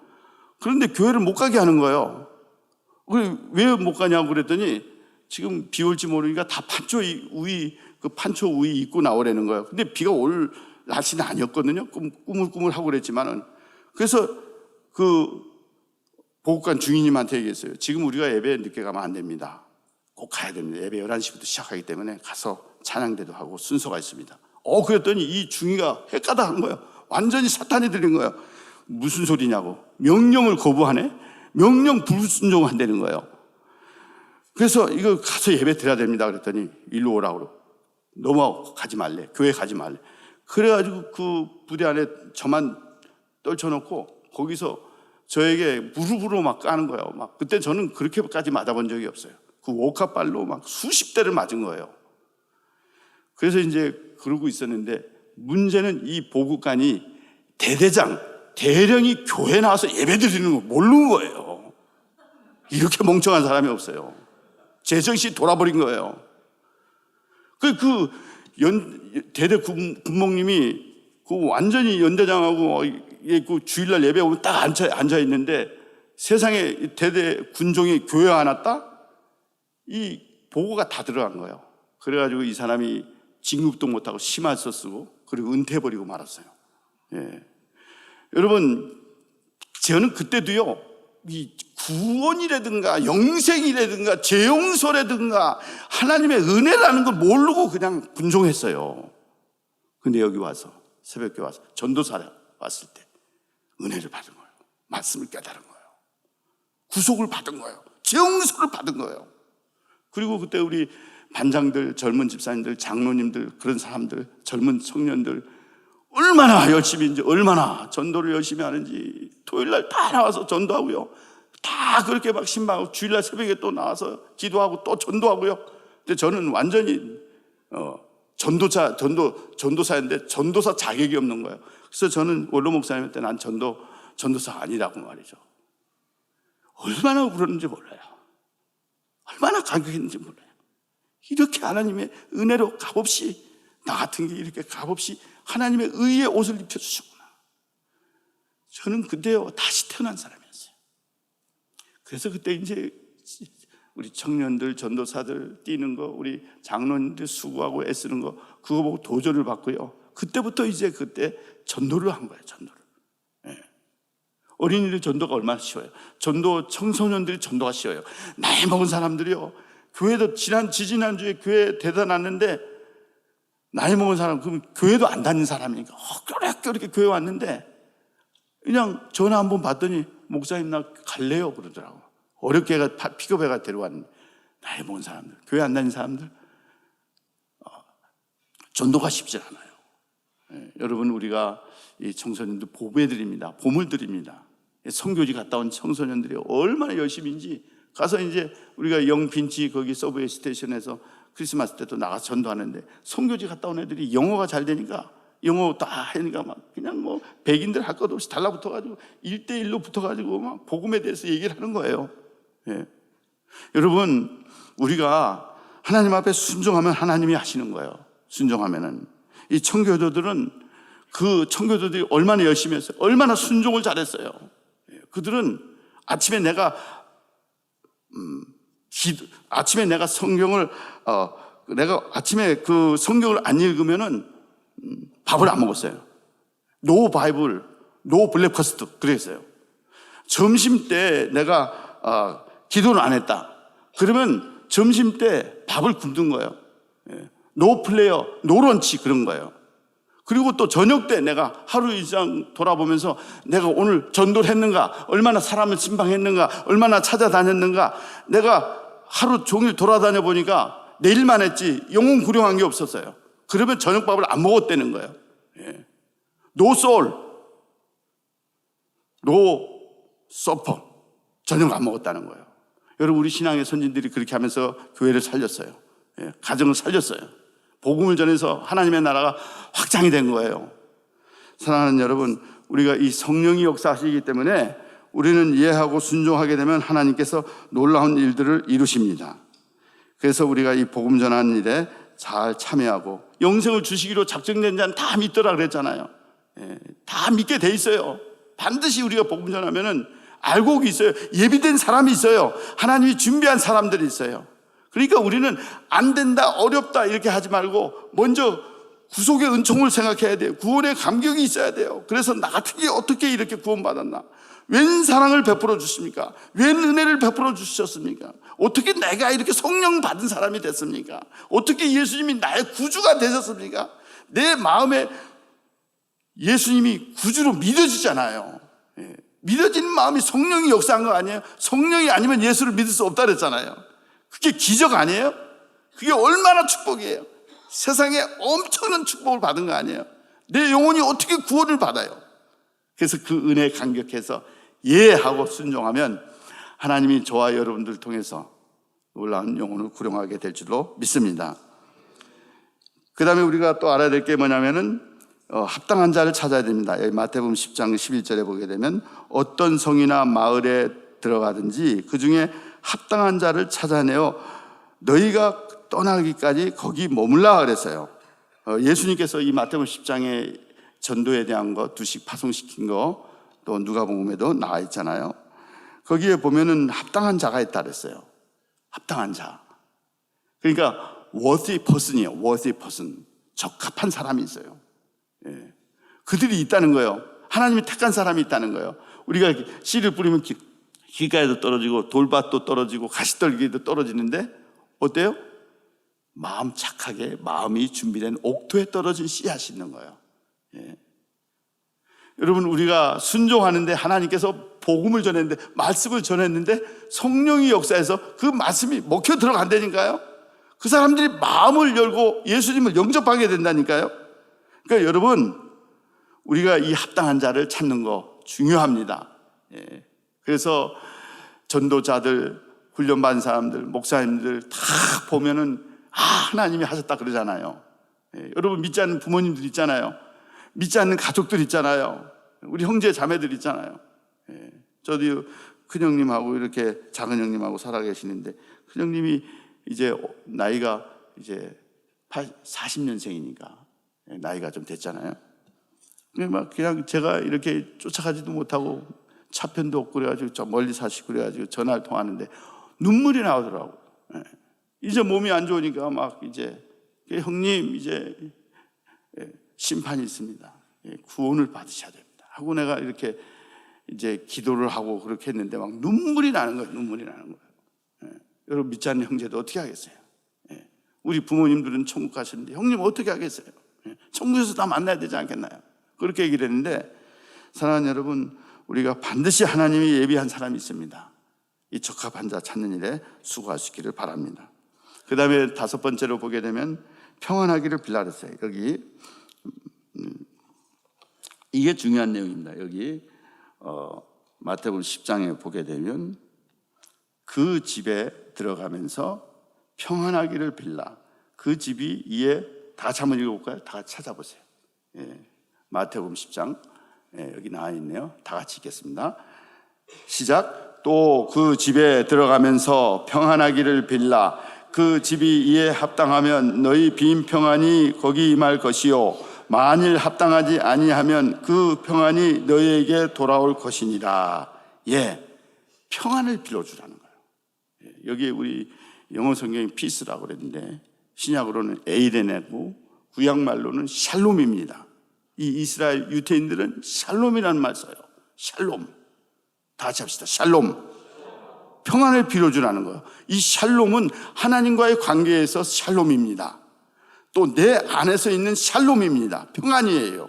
그런데 교회를 못 가게 하는 거예요. 왜 못 가냐고 그랬더니 지금 비 올지 모르니까 다 판초 우이 입고 나오라는 거예요. 근데 비가 올 날씨는 아니었거든요. 꾸물꾸물 하고 그랬지만은. 그래서 그 보급관 중위님한테 얘기했어요. 지금 우리가 예배 늦게 가면 안 됩니다. 꼭 가야 됩니다. 예배 11시부터 시작하기 때문에 가서 찬양대도 하고 순서가 있습니다. 그랬더니 이 중위가 헷가닥한 거예요. 완전히 사탄이 들린 거예요. 무슨 소리냐고. 명령을 거부하네? 명령 불순종한다는 거예요. 그래서 이거 가서 예배 드려야 됩니다. 그랬더니 일로 오라고. 넘어가지 말래. 교회 가지 말래. 그래가지고 그 부대 안에 저만 떨쳐놓고 거기서 저에게 무릎으로 막 까는 거예요. 막 그때 저는 그렇게까지 맞아본 적이 없어요. 그 워카발로 막 수십 대를 맞은 거예요. 그래서 이제 그러고 있었는데 문제는 이 보급관이 대령이 교회 나와서 예배 드리는 거 모르는 거예요. 이렇게 멍청한 사람이 없어요. 제정신이 돌아버린 거예요. 대대 군목님이 그 완전히 연대장하고 그 주일날 예배 오면 딱 앉아 있는데 세상에 대대 군종이 교회 안 왔다? 이 보고가 다 들어간 거예요. 그래가지고 이 사람이 진급도 못하고 심할서 쓰고 그리고 은퇴해버리고 말았어요. 여러분, 저는 그때도요, 이 구원이라든가 영생이라든가 죄용서라든가 하나님의 은혜라는 걸 모르고 그냥 군종했어요. 근데 여기 와서 새벽에 와서 전도사를 왔을 때 은혜를 받은 거예요. 말씀을 깨달은 거예요. 구속을 받은 거예요. 죄용서를 받은 거예요. 그리고 그때 우리 반장들, 젊은 집사님들, 장로님들, 그런 사람들, 젊은 청년들 얼마나 열심히인지, 얼마나 전도를 열심히 하는지 토요일날 다 나와서 전도하고요. 다 그렇게 막 신방하고 주일날 새벽에 또 나와서 기도하고 또 전도하고요. 근데 저는 완전히 전도사인데 전도사 자격이 없는 거예요. 그래서 저는 원로 목사님한테 난 전도사 아니라고 말이죠. 얼마나 울었는지 몰라요. 얼마나 감격했는지 몰라요. 이렇게 하나님의 은혜로 값없이 나 같은 게 이렇게 값없이 하나님의 의의 옷을 입혀주셨구나. 저는 그때요 다시 태어난 사람이었어요. 그래서 그때 이제 우리 청년들 전도사들 뛰는 거, 우리 장로님들 수고하고 애쓰는 거 그거 보고 도전을 받고요. 그때부터 이제 그때 전도를 한 거예요. 전도를. 어린이들 전도가 얼마나 쉬워요. 청소년들이 전도가 쉬워요. 나이 먹은 사람들이요. 교회도 지지난주에 교회 대단했는데 나이 먹은 사람, 그럼 교회도 안 다니는 사람이니까 이렇게 교회 왔는데 그냥 전화 한번 받더니 목사님 나 갈래요 그러더라고. 어렵게 픽업해가 데려왔는데 나이 먹은 사람들, 교회 안 다니는 사람들 전도가 쉽지 않아요. 여러분 우리가 이 청소년들 보배드립니다. 보물 드립니다. 선교지 갔다 온 청소년들이 얼마나 열심인지 가서 이제 우리가 영빈치 거기 서브웨이 스테이션에서 크리스마스 때도 나가서 전도하는데 선교지 갔다 온 애들이 영어가 잘 되니까 영어 다 하니까 막 그냥 뭐 백인들 할 것 없이 달라붙어가지고 1대1로 붙어가지고 막 복음에 대해서 얘기를 하는 거예요. 예. 여러분, 우리가 하나님 앞에 순종하면 하나님이 하시는 거예요. 순종하면은. 이 청교도들은 그 청교도들이 얼마나 열심히 했어요. 얼마나 순종을 잘했어요. 예. 그들은 아침에 내가 아침에 내가 성경을 내가 아침에 그 성경을 안 읽으면은 밥을 안 먹었어요. 노 바이블, 노 블랙퍼스트 그랬어요. 점심 때 내가 기도를 안 했다. 그러면 점심 때 밥을 굶는 거예요. 노 플레이어, 노 런치 그런 거예요. 그리고 또 저녁 때 내가 하루 이상 돌아보면서 내가 오늘 전도를 했는가, 얼마나 사람을 신방했는가, 얼마나 찾아다녔는가, 내가 하루 종일 돌아다녀 보니까 내일만 했지 영혼 구령한 게 없었어요. 그러면 저녁밥을 안 먹었다는 거예요. 노 소울, 노 서퍼, 저녁 안 먹었다는 거예요. 여러분, 우리 신앙의 선진들이 그렇게 하면서 교회를 살렸어요. 가정을 살렸어요. 복음을 전해서 하나님의 나라가 확장이 된 거예요. 사랑하는 여러분, 우리가 이 성령이 역사하시기 때문에 우리는 이해하고 순종하게 되면 하나님께서 놀라운 일들을 이루십니다. 그래서 우리가 이 복음 전하는 일에 잘 참여하고 영생을 주시기로 작정된 자는 다 믿더라 그랬잖아요. 다 믿게 돼 있어요. 반드시 우리가 복음 전하면은 알고 있어요. 예비된 사람이 있어요. 하나님이 준비한 사람들이 있어요. 그러니까 우리는 안 된다, 어렵다 이렇게 하지 말고 먼저 구속의 은총을 생각해야 돼요. 구원의 감격이 있어야 돼요. 그래서 나 같은 게 어떻게 이렇게 구원받았나? 웬 사랑을 베풀어 주십니까? 웬 은혜를 베풀어 주셨습니까? 어떻게 내가 이렇게 성령 받은 사람이 됐습니까? 어떻게 예수님이 나의 구주가 되셨습니까? 내 마음에 예수님이 구주로 믿어지잖아요. 믿어지는 마음이 성령이 역사한 거 아니에요? 성령이 아니면 예수를 믿을 수 없다 그랬잖아요. 그게 기적 아니에요? 그게 얼마나 축복이에요? 세상에 엄청난 축복을 받은 거 아니에요? 내 영혼이 어떻게 구원을 받아요? 그래서 그 은혜에 감격해서 예하고 순종하면 하나님이 저와 여러분들 통해서 놀라운 영혼을 구령하게 될 줄로 믿습니다. 그 다음에 우리가 또 알아야 될 게 뭐냐면은 합당한 자를 찾아야 됩니다. 여기 마태복음 10장 11절에 보게 되면 어떤 성이나 마을에 들어가든지 그 중에 합당한 자를 찾아내어 너희가 떠나기까지 거기 머물라 그랬어요. 예수님께서 이 마태복음 10장에 전도에 대한 거 두식 파송시킨 거 또 누가복음에도 나와 있잖아요. 거기에 보면은 합당한 자가 있다 그랬어요. 합당한 자. 그러니까 worthy person이에요. worthy person. 적합한 사람이 있어요. 그들이 있다는 거예요. 하나님이 택한 사람이 있다는 거예요. 우리가 씨를 뿌리면 길가에도 떨어지고 돌밭도 떨어지고 가시떨기도 떨어지는데 어때요? 마음 착하게 마음이 준비된 옥토에 떨어진 씨앗이 있는 거예요. 여러분, 우리가 순종하는데 하나님께서 복음을 전했는데 말씀을 전했는데 성령이 역사해서 그 말씀이 먹혀 들어간다니까요. 그 사람들이 마음을 열고 예수님을 영접하게 된다니까요. 그러니까 여러분, 우리가 이 합당한 자를 찾는 거 중요합니다. 그래서 전도자들, 훈련받은 사람들, 목사님들 다 보면은 하나님이 하셨다 그러잖아요. 여러분, 믿지 않는 부모님들 있잖아요. 믿지 않는 가족들 있잖아요. 우리 형제 자매들 있잖아요. 저도 큰형님하고 이렇게 작은형님하고 살아계시는데 큰형님이 이제 나이가 이제 40년생이니까 나이가 좀 됐잖아요. 막 그냥 제가 이렇게 쫓아가지도 못하고 차편도 없고 그래가지고 저 멀리 사시고 그래가지고 전화를 통하는데 눈물이 나오더라고. 이제 몸이 안 좋으니까 막 이제 형님 이제 심판이 있습니다. 구원을 받으셔야 됩니다. 하고 내가 이렇게 이제 기도를 하고 그렇게 했는데 막 눈물이 나는 거예요. 눈물이 나는 거예요. 여러분, 믿지 않는 형제도 어떻게 하겠어요? 우리 부모님들은 천국 가시는데 형님 어떻게 하겠어요? 천국에서 다 만나야 되지 않겠나요? 그렇게 얘기를 했는데, 사랑하는 여러분, 우리가 반드시 하나님이 예비한 사람이 있습니다. 이 적합한 자 찾는 일에 수고하시기를 바랍니다. 그 다음에 다섯 번째로 보게 되면 평안하기를 빌라 그랬어요. 여기 이게 중요한 내용입니다. 여기 마태복음 10장에 보게 되면 그 집에 들어가면서 평안하기를 빌라. 그 집이 이에 다 같이 한번 읽어볼까요? 다 같이 찾아보세요. 마태복음 10장 여기 나와 있네요. 다 같이 읽겠습니다. 시작. 또 그 집에 들어가면서 평안하기를 빌라. 그 집이 이에 합당하면 너희 빈 평안이 거기 임할 것이요 만일 합당하지 아니하면 그 평안이 너희에게 돌아올 것이니라. 평안을 빌어주라는 거예요. 여기에 우리 영어 성경이 피스라고 그랬는데 신약으로는 에이레네고 구약말로는 샬롬입니다. 이 이스라엘 유태인들은 샬롬이라는 말 써요. 샬롬. 다 같이 합시다. 샬롬. 평안을 빌어주라는 거예요. 이 샬롬은 하나님과의 관계에서 샬롬입니다. 또 내 안에서 있는 샬롬입니다. 평안이에요.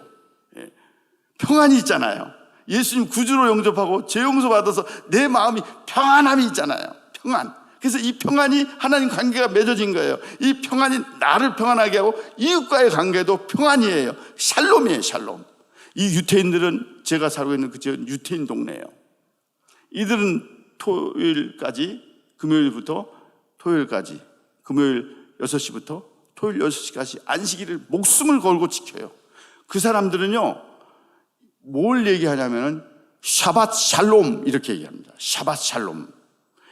평안이 있잖아요. 예수님 구주로 영접하고 죄 용서 받아서 내 마음이 평안함이 있잖아요. 평안. 그래서 이 평안이 하나님 관계가 맺어진 거예요. 이 평안이 나를 평안하게 하고 이웃과의 관계도 평안이에요. 샬롬이에요. 샬롬. 이 유태인들은 제가 살고 있는 그 지역은 유태인 동네예요. 이들은 토요일까지 금요일부터 토요일까지 금요일 6시부터 토요일 6시까지 안식일을 목숨을 걸고 지켜요. 그 사람들은요 뭘 얘기하냐면은 샤밧 샬롬 이렇게 얘기합니다. 샤밧 샬롬.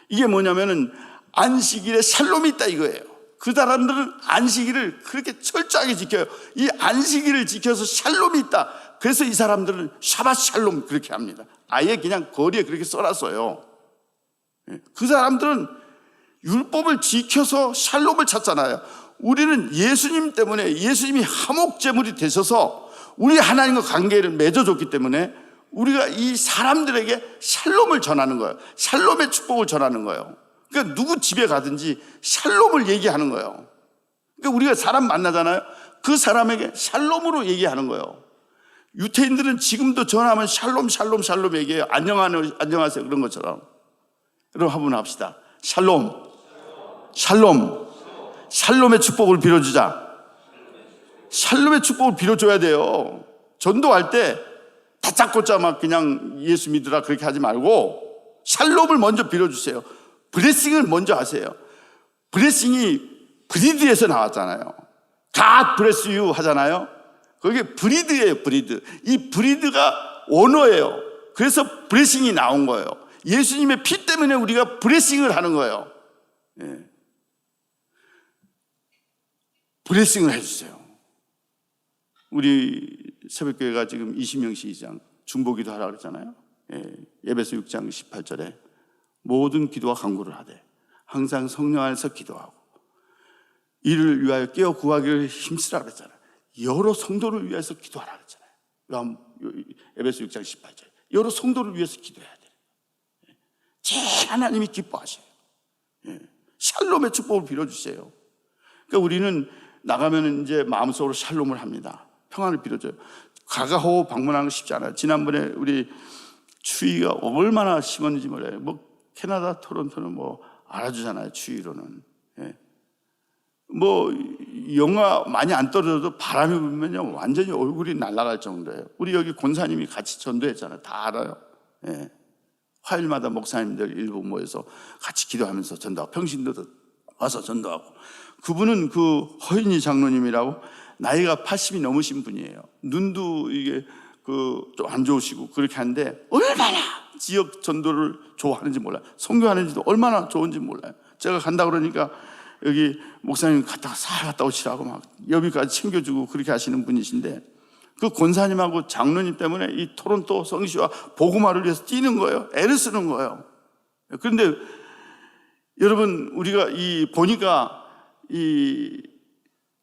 이게 뭐냐면은 안식일에 샬롬이 있다 이거예요. 그 사람들은 안식일을 그렇게 철저하게 지켜요. 이 안식일을 지켜서 샬롬이 있다. 그래서 이 사람들은 샤밧 샬롬 그렇게 합니다. 아예 그냥 거리에 그렇게 써놨어요. 그 사람들은 율법을 지켜서 샬롬을 찾잖아요. 우리는 예수님 때문에 예수님이 화목제물이 되셔서 우리 하나님과 관계를 맺어줬기 때문에 우리가 이 사람들에게 샬롬을 전하는 거예요. 샬롬의 축복을 전하는 거예요. 그러니까 누구 집에 가든지 샬롬을 얘기하는 거예요. 그러니까 우리가 사람 만나잖아요. 그 사람에게 샬롬으로 얘기하는 거예요. 유태인들은 지금도 전화하면 샬롬 샬롬 샬롬 얘기해요. 안녕하세요 그런 것처럼. 여러분 한번 합시다. 샬롬 샬롬 샬롬의 축복을 빌어주자. 샬롬의 축복을 빌어줘야 돼요. 전도할 때 다짜고짜 막 그냥 예수 믿으라 그렇게 하지 말고 샬롬을 먼저 빌어주세요. 블레싱을 먼저 하세요. 블레싱이 브리드에서 나왔잖아요. God bless you 하잖아요. 그게 브리드예요. 브리드. 이 브리드가 원어예요. 그래서 블레싱이 나온 거예요. 예수님의 피 때문에 우리가 블레싱을 하는 거예요. 블레싱을 해주세요. 우리 새벽교회가 지금 20명씩 이상 중보기도 하라고 그랬잖아요. 예배서 6장 18절에 모든 기도와 간구를 하되 항상 성령 안에서 기도하고 이를 위하여 깨어 구하기를 힘쓰라 그랬잖아요. 여러 성도를 위해서 기도하라 그랬잖아요. 예배서 6장 18절 여러 성도를 위해서 기도해야 돼요. 제일 하나님이 기뻐하셔요. 샬롬의 축복을 빌어주세요. 그러니까 우리는 나가면 이제 마음속으로 샬롬을 합니다. 평안을 빌어줘요. 가가호 방문하는 거 쉽지 않아요. 지난번에 우리 추위가 얼마나 심했는지 몰라요. 뭐 캐나다 토론토는 뭐 알아주잖아요. 추위로는. 뭐 영하 많이 안 떨어져도 바람이 불면요 완전히 얼굴이 날아갈 정도예요. 우리 여기 권사님이 같이 전도했잖아요. 다 알아요. 화요일마다 목사님들 일부 모여서 같이 기도하면서 전도하고 평신도도 와서 전도하고 그분은 그 허인희 장로님이라고 나이가 80이 넘으신 분이에요. 눈도 이게 좀 안 좋으시고 그렇게 하는데 얼마나 지역 전도를 좋아하는지 몰라요. 선교하는지도 얼마나 좋은지 몰라요. 제가 간다 그러니까 여기 목사님 갔다 오시라고 막 여비까지 챙겨주고 그렇게 하시는 분이신데 그 권사님하고 장로님 때문에 이 토론토 성시와 복음화를 위해서 뛰는 거예요. 애를 쓰는 거예요. 그런데 여러분 우리가 보니까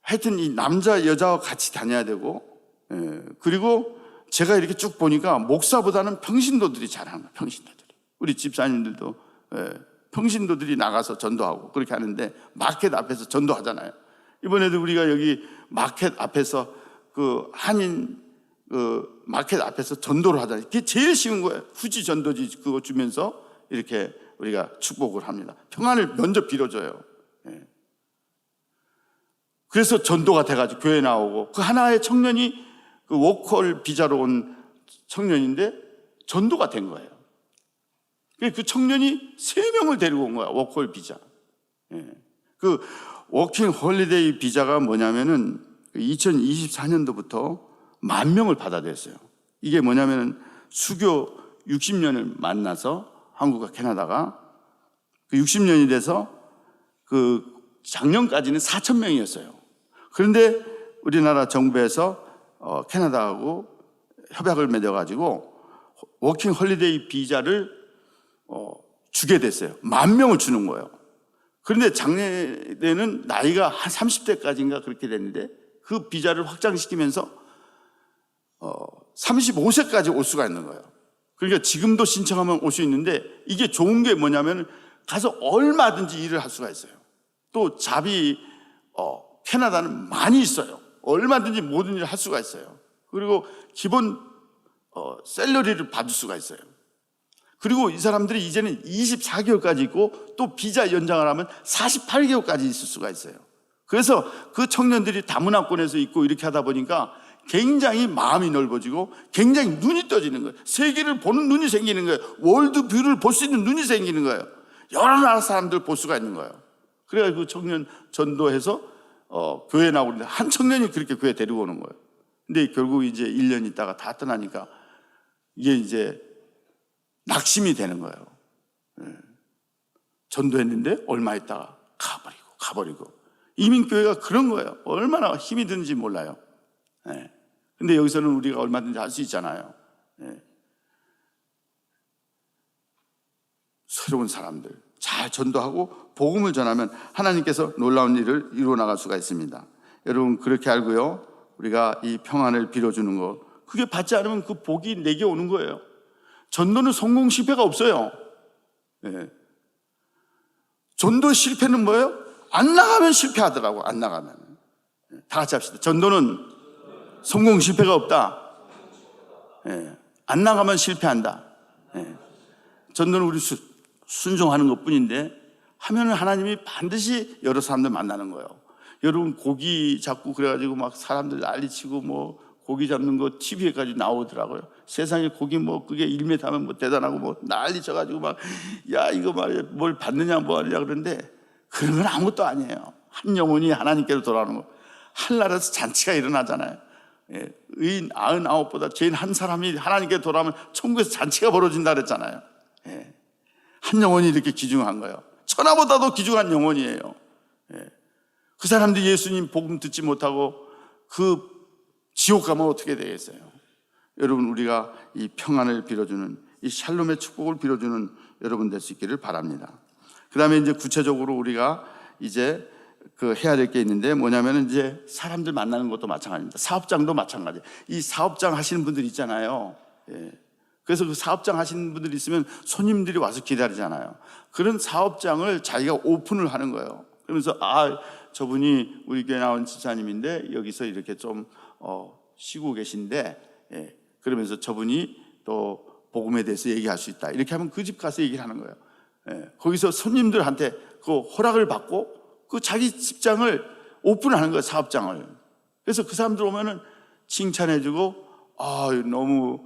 하여튼 이 남자 여자와 같이 다녀야 되고 그리고 제가 이렇게 쭉 보니까 목사보다는 평신도들이 잘하는 거예요. 평신도들이. 우리 집사님들도 평신도들이 나가서 전도하고 그렇게 하는데 마켓 앞에서 전도하잖아요. 이번에도 우리가 여기 마켓 앞에서 그 한인 마켓 앞에서 전도를 하잖아요. 그게 제일 쉬운 거예요. 후지 전도지 그거 주면서 이렇게 우리가 축복을 합니다. 평안을 먼저 빌어줘요. 그래서 전도가 돼가지고 교회 나오고 그 하나의 청년이 그 워컬 비자로 온 청년인데 전도가 된 거예요. 그 청년이 3명을 데리고 온 거야. 워크홀 비자. 그 워킹 홀리데이 비자가 뭐냐면은 2024년도부터 10,000명을 받아들였어요. 이게 뭐냐면은 수교 60년을 만나서 한국과 캐나다가 그 60년이 돼서 그 작년까지는 4,000명이었어요. 그런데 우리나라 정부에서 캐나다하고 협약을 맺어가지고 워킹 홀리데이 비자를 주게 됐어요. 10,000명을 주는 거예요. 그런데 작년에는 나이가 한 30대까지인가 그렇게 됐는데 그 비자를 확장시키면서 35세까지 올 수가 있는 거예요. 그러니까 지금도 신청하면 올 수 있는데 이게 좋은 게 뭐냐면 가서 얼마든지 일을 할 수가 있어요. 또 잡이 캐나다는 많이 있어요. 얼마든지 모든 일을 할 수가 있어요. 그리고 기본 샐러리를 받을 수가 있어요. 그리고 이 사람들이 이제는 24개월까지 있고 또 비자 연장을 하면 48개월까지 있을 수가 있어요. 그래서 그 청년들이 다문화권에서 있고 이렇게 하다 보니까 굉장히 마음이 넓어지고 굉장히 눈이 떠지는 거예요. 세계를 보는 눈이 생기는 거예요. 월드뷰를 볼 수 있는 눈이 생기는 거예요. 여러 나라 사람들 볼 수가 있는 거예요. 그래가지고 청년 전도해서 교회 나오는데 한 청년이 그렇게 교회 데리고 오는 거예요. 근데 결국 이제 1년 있다가 다 떠나니까 이게 이제 낙심이 되는 거예요. 전도했는데 얼마 있다가 가버리고. 이민교회가 그런 거예요. 얼마나 힘이 드는지 몰라요. 근데 여기서는 우리가 얼마든지 할 수 있잖아요. 새로운 사람들 잘 전도하고 복음을 전하면 하나님께서 놀라운 일을 이루어 나갈 수가 있습니다. 여러분 그렇게 알고요. 우리가 이 평안을 빌어주는 것, 그게 받지 않으면 그 복이 내게 오는 거예요. 전도는 성공 실패가 없어요. 전도 실패는 뭐예요? 안 나가면 실패하더라고. 안 나가면. 다 같이 합시다. 전도는 성공 실패가 없다. 안 나가면 실패한다. 전도는 우리 순종하는 것뿐인데 하면은 하나님이 반드시 여러 사람들 만나는 거예요. 여러분 고기 잡고 그래가지고 막 사람들 난리치고 뭐 고기 잡는 거 TV에까지 나오더라고요. 세상에 고기 뭐 그게 1m 하면 뭐 대단하고 뭐 난리 쳐가지고 막 야 이거 말이야 뭘 받느냐 뭐 하느냐 그러는데 그런 건 아무것도 아니에요. 한 영혼이 하나님께로 돌아오는 거. 한나라에서 잔치가 일어나잖아요. 의인 99보다 죄인 한 사람이 하나님께 돌아오면 천국에서 잔치가 벌어진다 그랬잖아요. 한 영혼이 이렇게 귀중한 거예요. 천하보다도 귀중한 영혼이에요. 그 사람들이 예수님 복음 듣지 못하고 그 지옥 가면 어떻게 되겠어요? 여러분 우리가 이 평안을 빌어주는 이 샬롬의 축복을 빌어주는 여러분 될 수 있기를 바랍니다. 그 다음에 이제 구체적으로 우리가 이제 그 해야 될 게 있는데 뭐냐면 이제 사람들 만나는 것도 마찬가지입니다. 사업장도 마찬가지. 이 사업장 하시는 분들 있잖아요. 그래서 그 사업장 하시는 분들 있으면 손님들이 와서 기다리잖아요. 그런 사업장을 자기가 오픈을 하는 거예요. 그러면서 저분이 우리 교회 나온 집사님인데 여기서 이렇게 좀 쉬고 계신데 그러면서 저분이 또 복음에 대해서 얘기할 수 있다. 이렇게 하면 그 집 가서 얘기를 하는 거예요. 거기서 손님들한테 그 허락을 받고 그 자기 직장을 오픈하는 거예요. 사업장을. 그래서 그 사람들 오면은 칭찬해주고 너무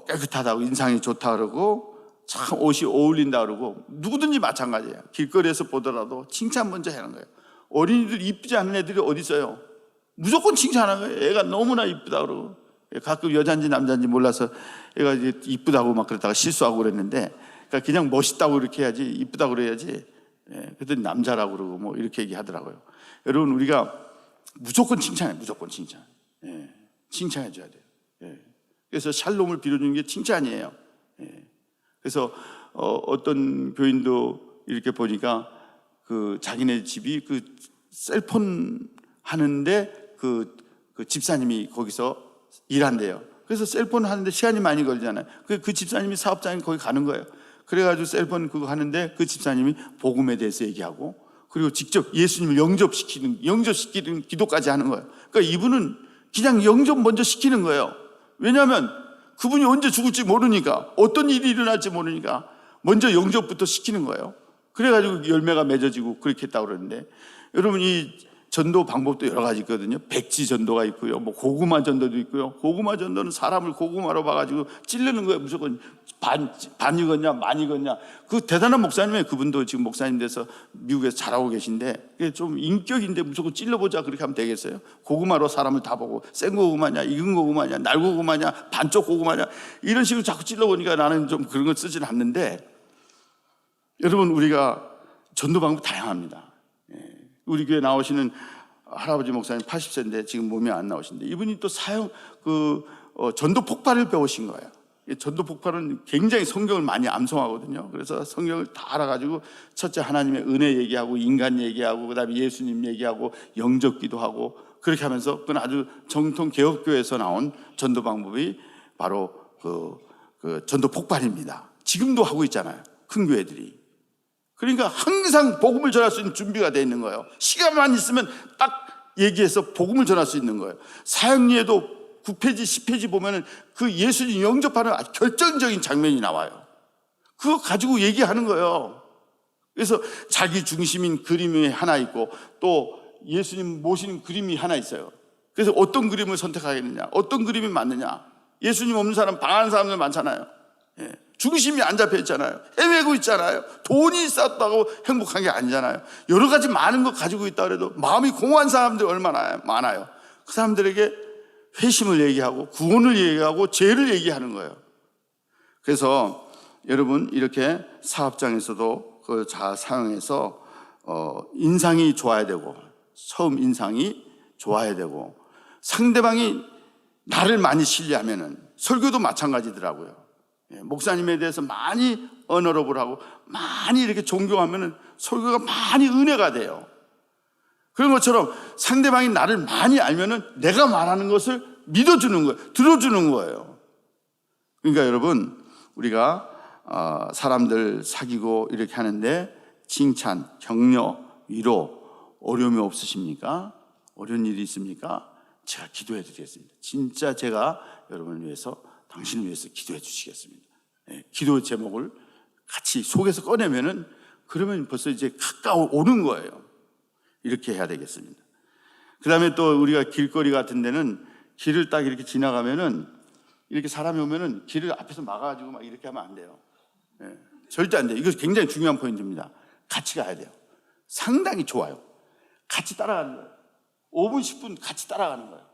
깨끗하다고 인상이 좋다 그러고 참 옷이 어울린다 그러고 누구든지 마찬가지예요. 길거리에서 보더라도 칭찬 먼저 하는 거예요. 어린이들 이쁘지 않은 애들이 어디 있어요? 무조건 칭찬하는 거예요. 애가 너무나 이쁘다 그러고 가끔 여잔지 남잔지 몰라서 애가 이제 이쁘다고 막 그러다가 실수하고 그랬는데 그러니까 그냥 멋있다고 이렇게 해야지 이쁘다고 그래야지 그랬더니 남자라고 그러고 뭐 이렇게 얘기하더라고요. 여러분 우리가 무조건 칭찬해요. 무조건 칭찬. 칭찬해 줘야 돼요. 그래서 샬롬을 빌어주는 게 칭찬이에요. 그래서 어떤 교인도 이렇게 보니까 그 자기네 집이 그 셀폰 하는데 그 집사님이 거기서 일한대요. 그래서 셀폰 하는데 시간이 많이 걸리잖아요. 그 집사님이 사업장에 거기 가는 거예요. 그래가지고 셀폰 그거 하는데 그 집사님이 복음에 대해서 얘기하고 그리고 직접 예수님을 영접시키는 기도까지 하는 거예요. 그러니까 이분은 그냥 영접 먼저 시키는 거예요. 왜냐하면 그분이 언제 죽을지 모르니까 어떤 일이 일어날지 모르니까 먼저 영접부터 시키는 거예요. 그래가지고 열매가 맺어지고 그렇게 했다고 그러는데 여러분 이 전도 방법도 여러 가지 있거든요. 백지 전도가 있고요. 뭐 고구마 전도도 있고요. 고구마 전도는 사람을 고구마로 봐가지고 찌르는 거예요. 무조건 반 익었냐, 많이 익었냐. 그 대단한 목사님이에요. 그분도 지금 목사님 돼서 미국에서 잘하고 계신데, 그게 좀 인격인데 무조건 찔러보자 그렇게 하면 되겠어요? 고구마로 사람을 다 보고 생 고구마냐, 익은 고구마냐, 날 고구마냐, 반쪽 고구마냐, 이런 식으로 자꾸 찔러보니까 나는 좀 그런 걸 쓰지는 않는데, 여러분, 우리가 전도 방법 다양합니다. 우리 교회 나오시는 할아버지 목사님 80세인데 지금 몸이 안 나오신데, 이분이 또 전도 폭발을 배우신 거예요. 전도 폭발은 굉장히 성경을 많이 암송하거든요. 그래서 성경을 다 알아가지고 첫째 하나님의 은혜 얘기하고 인간 얘기하고 그다음에 예수님 얘기하고 영접 기도하고 그렇게 하면서, 그건 아주 정통 개혁교회에서 나온 전도 방법이 바로 그 전도 폭발입니다. 지금도 하고 있잖아요, 큰 교회들이. 그러니까 항상 복음을 전할 수 있는 준비가 되어 있는 거예요. 시간만 있으면 딱 얘기해서 복음을 전할 수 있는 거예요. 사역리에도 9페이지, 10페이지 보면은 그 예수님 영접하는 아주 결정적인 장면이 나와요. 그거 가지고 얘기하는 거예요. 그래서 자기 중심인 그림이 하나 있고 또 예수님 모시는 그림이 하나 있어요. 그래서 어떤 그림을 선택하겠느냐, 어떤 그림이 맞느냐. 예수님 없는 사람, 방황하는 사람들 많잖아요. 중심이 안 잡혀 있잖아요. 헤매고 있잖아요. 돈이 있었다고 행복한 게 아니잖아요. 여러 가지 많은 거 가지고 있다 그래도 마음이 공허한 사람들이 얼마나 많아요. 그 사람들에게 회심을 얘기하고 구원을 얘기하고 죄를 얘기하는 거예요. 그래서 여러분, 이렇게 사업장에서도 그걸 잘 사용해서 인상이 좋아야 되고, 처음 인상이 좋아야 되고, 상대방이 나를 많이 신뢰하면은, 설교도 마찬가지더라고요. 목사님에 대해서 많이 언어럽을 하고 많이 이렇게 존경하면은 설교가 많이 은혜가 돼요. 그런 것처럼 상대방이 나를 많이 알면은 내가 말하는 것을 믿어주는 거예요. 들어주는 거예요. 그러니까 여러분, 우리가 사람들 사귀고 이렇게 하는데 칭찬, 격려, 위로, 어려움이 없으십니까? 어려운 일이 있습니까? 제가 기도해 드리겠습니다. 진짜 제가 여러분을 위해서, 당신을 위해서 기도해 주시겠습니다. 기도 제목을 같이 속에서 꺼내면은, 그러면 벌써 이제 가까워 오는 거예요. 이렇게 해야 되겠습니다. 그 다음에 또 우리가 길거리 같은 데는 길을 딱 이렇게 지나가면은, 이렇게 사람이 오면은 길을 앞에서 막아가지고 막 이렇게 하면 안 돼요. 절대 안 돼요. 이거 굉장히 중요한 포인트입니다. 같이 가야 돼요. 상당히 좋아요. 같이 따라가는 거예요. 5분, 10분 같이 따라가는 거예요.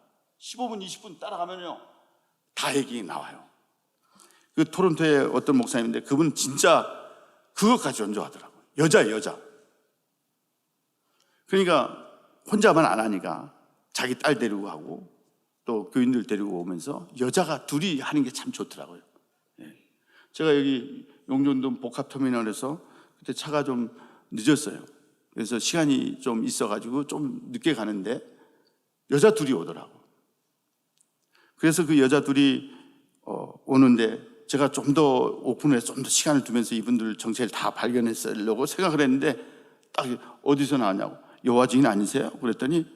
15분, 20분 따라가면요, 다 얘기 나와요. 그 토론토의 어떤 목사님인데, 그분은 진짜 그것까지 연주하더라고요. 여자예요, 여자. 그러니까 혼자만 안 하니까 자기 딸 데리고 하고 또 교인들 데리고 오면서 여자가 둘이 하는 게 참 좋더라고요. 제가 여기 용존동 복합터미널에서 그때 차가 좀 늦었어요. 그래서 시간이 좀 있어가지고 좀 늦게 가는데 여자 둘이 오더라고. 그래서 그 여자 둘이 오는데 제가 좀 더 오픈해서 좀 더 시간을 두면서 이분들 정체를 다 발견했으려고 생각을 했는데, 딱 어디서 나왔냐고, 여호와 증인 아니세요? 그랬더니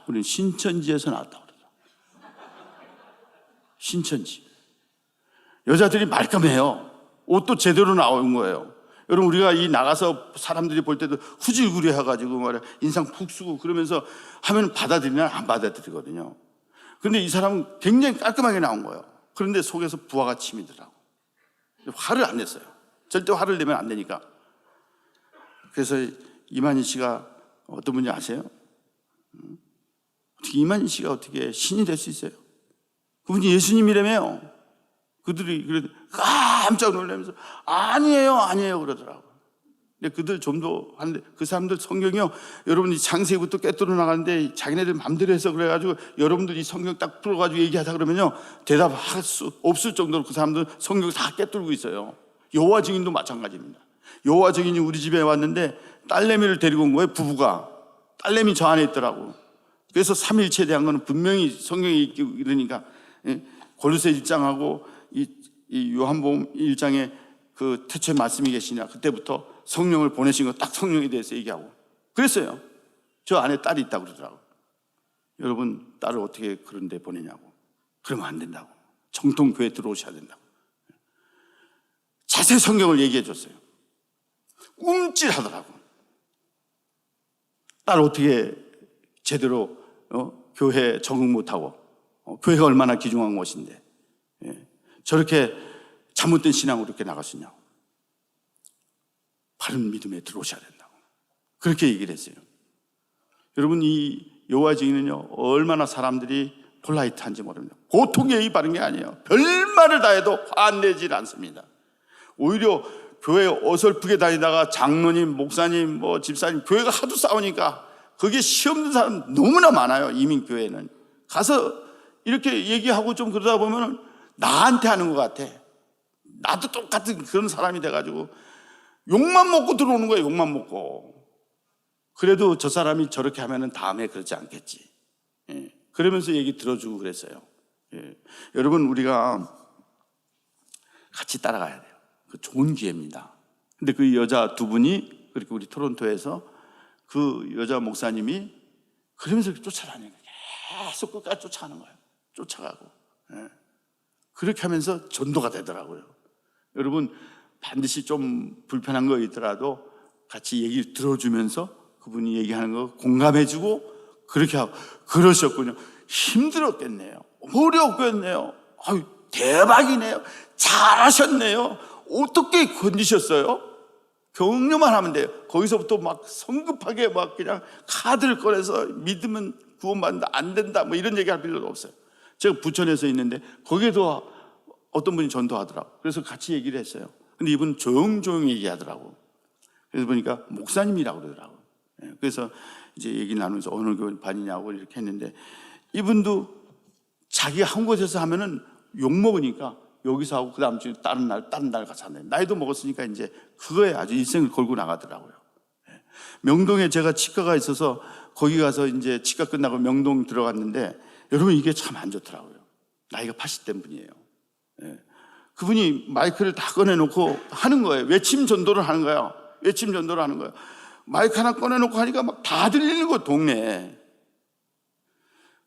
우리는 신천지에서 나왔다고 그러죠. 신천지. 여자들이 말끔해요. 옷도 제대로 나온 거예요. 여러분, 우리가 이 나가서 사람들이 볼 때도 후질구리 해가지고 말이야, 인상 푹 쓰고 그러면서 하면 받아들이나 안 받아들이거든요. 그런데 이 사람은 굉장히 깔끔하게 나온 거예요. 그런데 속에서 부하가 치미더라고. 화를 안 냈어요. 절대 화를 내면 안 되니까. 그래서 이만희 씨가 어떤 분인지 아세요? 어떻게 이만희 씨가 어떻게 신이 될 수 있어요? 그분이 예수님이라며요. 그들이 깜짝 놀라면서 아니에요 그러더라고. 근데 그들 좀 더 하는데, 그 사람들 성경이요, 여러분이 창세기부터 꿰뚫어 나가는데 자기네들 맘대로 해서 그래가지고 여러분들이 성경 딱 풀어가지고 얘기하자 그러면요, 대답할 수 없을 정도로 그 사람들 성경 다 꿰뚫고 있어요. 여호와 증인도 마찬가지입니다. 여호와 증인이 우리 집에 왔는데 딸내미를 데리고 온 거예요. 부부가. 딸내미 저 안에 있더라고. 그래서 삼일체에 대한 거는 분명히 성경에 있고 이러니까, 골로새 1장하고 이 요한복음 1장에 그 태초에 말씀이 계시냐, 그때부터 성령을 보내신 거 딱 성령에 대해서 얘기하고 그랬어요. 저 안에 딸이 있다고 그러더라고요. 여러분, 딸을 어떻게 그런 데 보내냐고. 그러면 안 된다고. 정통교회 들어오셔야 된다고. 자세히 성경을 얘기해 줬어요. 움찔하더라고. 딸 어떻게 제대로 교회에 적응 못하고 교회가 얼마나 귀중한 곳인데 저렇게 잘못된 신앙으로 이렇게 나갈 수 있냐고. 바른 믿음에 들어오셔야 된다고 그렇게 얘기를 했어요. 여러분, 이 여호와 증인은요 얼마나 사람들이 폴라이트한지 모릅니다. 보통 예의 바른 게 아니에요. 별말을 다 해도 화내질 않습니다. 오히려 교회 어설프게 다니다가 장로님, 목사님, 집사님 교회가 하도 싸우니까 거기에 시험된 사람 너무나 많아요. 이민교회는 가서 이렇게 얘기하고 좀 그러다 보면 나한테 하는 것 같아. 나도 똑같은 그런 사람이 돼가지고 욕만 먹고 들어오는 거예요. 욕만 먹고. 그래도 저 사람이 저렇게 하면은 다음에 그러지 않겠지. 그러면서 얘기 들어주고 그랬어요. 여러분, 우리가 같이 따라가야 돼요. 그 좋은 기회입니다. 근데 그 여자 두 분이 그렇게 우리 토론토에서 그 여자 목사님이 그러면서 이렇게 쫓아다니는 거예요. 계속 끝까지 쫓아가는 거예요. 쫓아가고. 그렇게 하면서 전도가 되더라고요. 여러분, 반드시 좀 불편한 거 있더라도 같이 얘기를 들어주면서 그분이 얘기하는 거 공감해주고 그렇게 하고. 그러셨군요. 힘들었겠네요. 어려웠겠네요. 아유, 대박이네요. 잘하셨네요. 어떻게 건지셨어요? 격려만 하면 돼요. 거기서부터 막 성급하게 막 그냥 카드를 꺼내서 믿으면 구원받는다, 안 된다, 뭐 이런 얘기할 필요도 없어요. 제가 부천에서 있는데 거기에도 어떤 분이 전도하더라고요. 그래서 같이 얘기를 했어요. 근데 이분은 조용조용히 얘기하더라고요. 그래서 보니까 목사님이라고 그러더라고요. 그래서 이제 얘기 나누면서 어느 교회 반이냐고 이렇게 했는데 이분도 자기가 한 곳에서 하면은 욕먹으니까 여기서 하고 그 다음 주에 다른 날 가서 하네. 나이도 먹었으니까 이제 그거에 아주 일생을 걸고 나가더라고요. 명동에 제가 치과가 있어서 거기 가서 이제 치과 끝나고 명동 들어갔는데 여러분, 이게 참 안 좋더라고요. 나이가 80대 분이에요. 그분이 마이크를 다 꺼내놓고 하는 거예요. 외침 전도를 하는 거예요. 외침 전도를 하는 거예요. 마이크 하나 꺼내놓고 하니까 막 다 들리는 거, 동네에.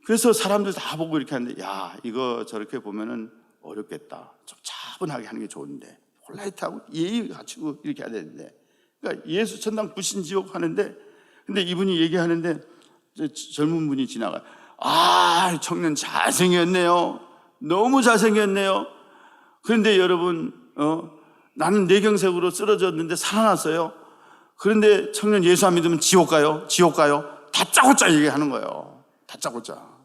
그래서 사람들 다 보고 이렇게 하는데, 야, 이거 저렇게 보면은 어렵겠다. 좀 차분하게 하는 게 좋은데, 폴라이트하고 예의 갖추고 이렇게 해야 되는데. 그러니까 예수 천당 불신 지옥 하는데, 근데 이분이 얘기하는데 젊은 분이 지나가요. 아, 청년 잘생겼네요. 너무 잘생겼네요. 그런데 여러분, 나는 뇌경색으로 쓰러졌는데 살아났어요. 그런데 청년 예수 안 믿으면 지옥 가요? 지옥 가요? 다짜고짜 얘기하는 거예요. 다짜고짜.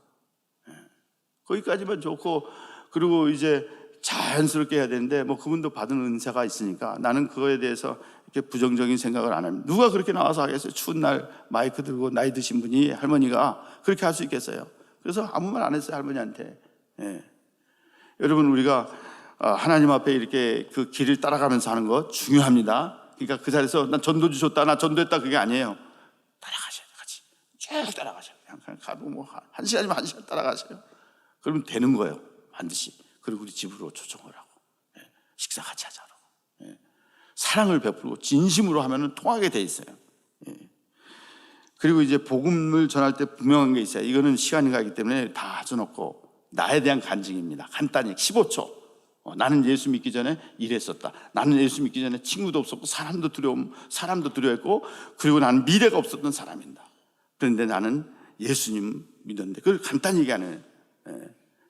거기까지만 좋고, 그리고 이제 자연스럽게 해야 되는데, 뭐 그분도 받은 은사가 있으니까 나는 그거에 대해서 이렇게 부정적인 생각을 안 합니다. 누가 그렇게 나와서 하겠어요? 추운 날 마이크 들고 나이 드신 분이, 할머니가 그렇게 할 수 있겠어요? 그래서 아무 말 안 했어요, 할머니한테. 여러분, 우리가 하나님 앞에 이렇게 그 길을 따라가면서 하는 거 중요합니다. 그러니까 그 자리에서 난 전도 주셨다, 나 전도했다, 그게 아니에요. 따라가셔야 돼요, 같이. 쭉 따라가셔요. 그냥 가도 뭐 1시간이면 1시간 따라가셔요. 그러면 되는 거예요, 반드시. 그리고 우리 집으로 초청을 하고, 식사 같이 하자고. 사랑을 베풀고 진심으로 하면 통하게 돼 있어요. 그리고 이제 복음을 전할 때 분명한 게 있어요. 이거는 시간이 가기 때문에 다 써놓고, 나에 대한 간증입니다. 간단히 15초. 나는 예수 믿기 전에 이랬었다. 나는 예수 믿기 전에 친구도 없었고 사람도 두려워했고, 그리고 나는 미래가 없었던 사람입니다. 그런데 나는 예수님 믿었는데, 그걸 간단히 얘기하는.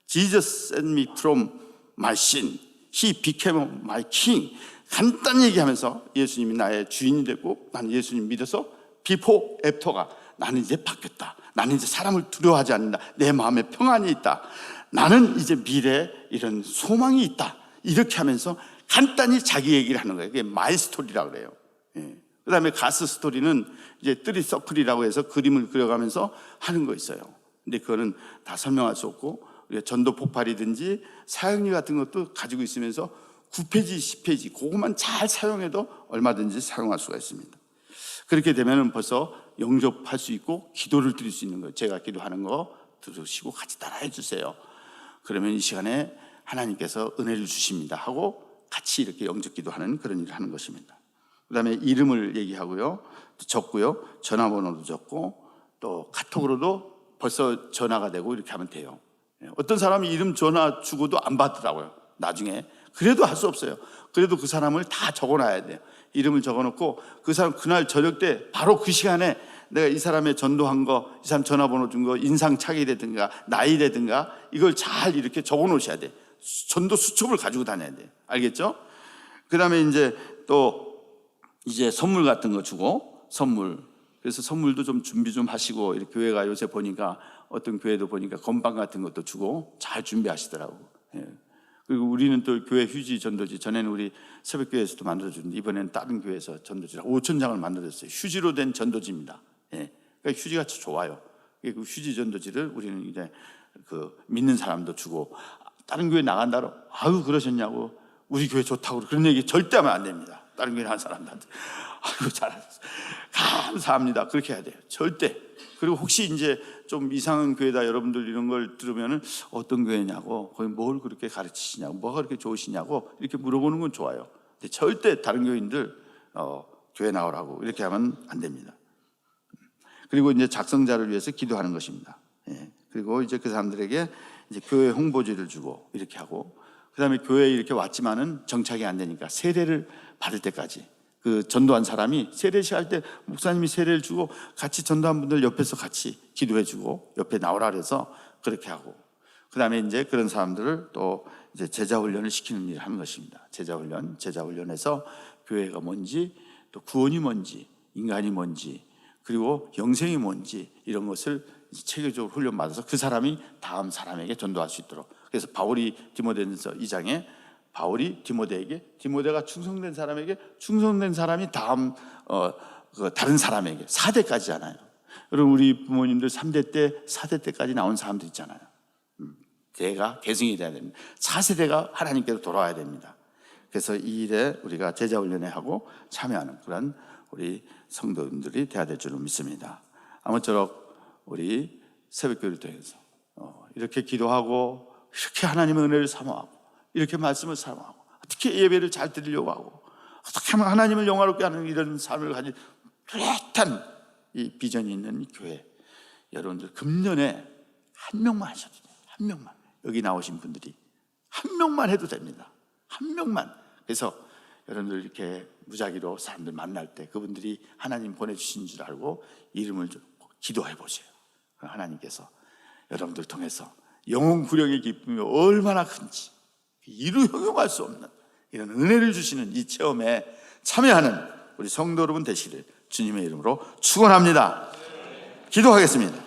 Jesus saved me from my sin. He became my king. 간단히 얘기하면서 예수님이 나의 주인이 됐고, 나는 예수님 믿어서 before, after가 나는 이제 바뀌었다. 나는 이제 사람을 두려워하지 않는다. 내 마음에 평안이 있다. 나는 이제 미래에 이런 소망이 있다. 이렇게 하면서 간단히 자기 얘기를 하는 거예요. 그게 마이 스토리라고 그래요. 그 다음에 가스 스토리는 이제 뜨리 서클이라고 해서 그림을 그려가면서 하는 거 있어요. 근데 그거는 다 설명할 수 없고, 우리가 전도 폭발이든지 사역리 같은 것도 가지고 있으면서 9페이지, 10페이지 그것만 잘 사용해도 얼마든지 사용할 수가 있습니다. 그렇게 되면 벌써 영접할 수 있고 기도를 드릴 수 있는 거예요. 제가 기도하는 거 들으시고 같이 따라해 주세요. 그러면 이 시간에 하나님께서 은혜를 주십니다 하고 같이 이렇게 영접 기도하는 그런 일을 하는 것입니다. 그 다음에 이름을 얘기하고요, 적고요, 전화번호도 적고, 또 카톡으로도 벌써 전화가 되고 이렇게 하면 돼요. 어떤 사람이 이름 전화 주고도 안 받더라고요, 나중에. 그래도 할 수 없어요. 그래도 그 사람을 다 적어놔야 돼요. 이름을 적어놓고 그 사람 그날 저녁 때 바로 그 시간에 내가 이 사람의 전도한 거, 이 사람 전화번호 준 거, 인상착의라든가 나이라든가 이걸 잘 이렇게 적어 놓으셔야 돼. 전도 수첩을 가지고 다녀야 돼. 알겠죠? 그 다음에 이제 또 이제 선물 같은 거 주고, 선물. 그래서 선물도 좀 준비 좀 하시고, 이렇게 교회가 요새 보니까 어떤 교회도 보니까 건빵 같은 것도 주고 잘 준비하시더라고. 예. 그리고 우리는 또 교회 휴지 전도지, 전에는 우리 새벽교회에서도 만들어주는데 이번에는 다른 교회에서 전도지를 5,000장을 만들었어요. 휴지로 된 전도지입니다. 예. 그러니까 휴지가 좋아요. 그 휴지 전도지를 우리는 이제 그 믿는 사람도 주고, 다른 교회 나간다로 아유 그러셨냐고, 우리 교회 좋다고 그런 얘기 절대 하면 안 됩니다. 다른 교회 나간 사람들한테 아이고 잘하셨어요, 감사합니다, 그렇게 해야 돼요. 절대. 그리고 혹시 이제 좀 이상한 교회다 여러분들 이런 걸 들으면은 어떤 교회냐고, 거기 뭘 그렇게 가르치시냐고, 뭐가 그렇게 좋으시냐고 이렇게 물어보는 건 좋아요. 근데 절대 다른 교인들 교회 나오라고 이렇게 하면 안 됩니다. 그리고 이제 작성자를 위해서 기도하는 것입니다. 예. 그리고 이제 그 사람들에게 이제 교회 홍보지를 주고 이렇게 하고, 그다음에 교회에 이렇게 왔지만은 정착이 안 되니까 세례를 받을 때까지, 그 전도한 사람이 세례식 할 때 목사님이 세례를 주고 같이 전도한 분들 옆에서 같이 기도해 주고 옆에 나오라 그래서 그렇게 하고, 그다음에 이제 그런 사람들을 또 이제 제자 훈련을 시키는 일을 하는 것입니다. 제자 훈련에서 교회가 뭔지, 또 구원이 뭔지, 인간이 뭔지, 그리고 영생이 뭔지 이런 것을 체계적으로 훈련받아서 그 사람이 다음 사람에게 전도할 수 있도록. 그래서 바울이 디모데전서 2장에 바울이 디모데에게, 디모데가 충성된 사람에게, 충성된 사람이 다음 다른 사람에게, 4대까지잖아요. 여러분 우리 부모님들 3대 때 4대 때까지 나온 사람들 있잖아요. 대가 계승이 돼야 됩니다. 4세대가 하나님께로 돌아와야 됩니다. 그래서 이 일에 우리가 제자훈련에 하고 참여하는 그런 우리 성도님들이 돼야 될 줄로 믿습니다. 아무쪼록 우리 새벽교회를 통해서 이렇게 기도하고, 이렇게 하나님의 은혜를 사모하고, 이렇게 말씀을 사모하고, 어떻게 예배를 잘 드리려고 하고, 어떻게 하면 하나님을 영화롭게 하는 이런 삶을 가진 뚜렷한 이 비전이 있는 이 교회, 여러분들 금년에 한 명만 하셔도 돼요. 한 명만. 여기 나오신 분들이 한 명만 해도 됩니다. 한 명만. 그래서 여러분들 이렇게 무작위로 사람들 만날 때 그분들이 하나님 보내주신 줄 알고 이름을 좀 기도해 보세요. 하나님께서 여러분들 통해서 영혼 구령의 기쁨이 얼마나 큰지 이루 형용할 수 없는 이런 은혜를 주시는 이 체험에 참여하는 우리 성도 여러분 되시기를 주님의 이름으로 축원합니다. 기도하겠습니다.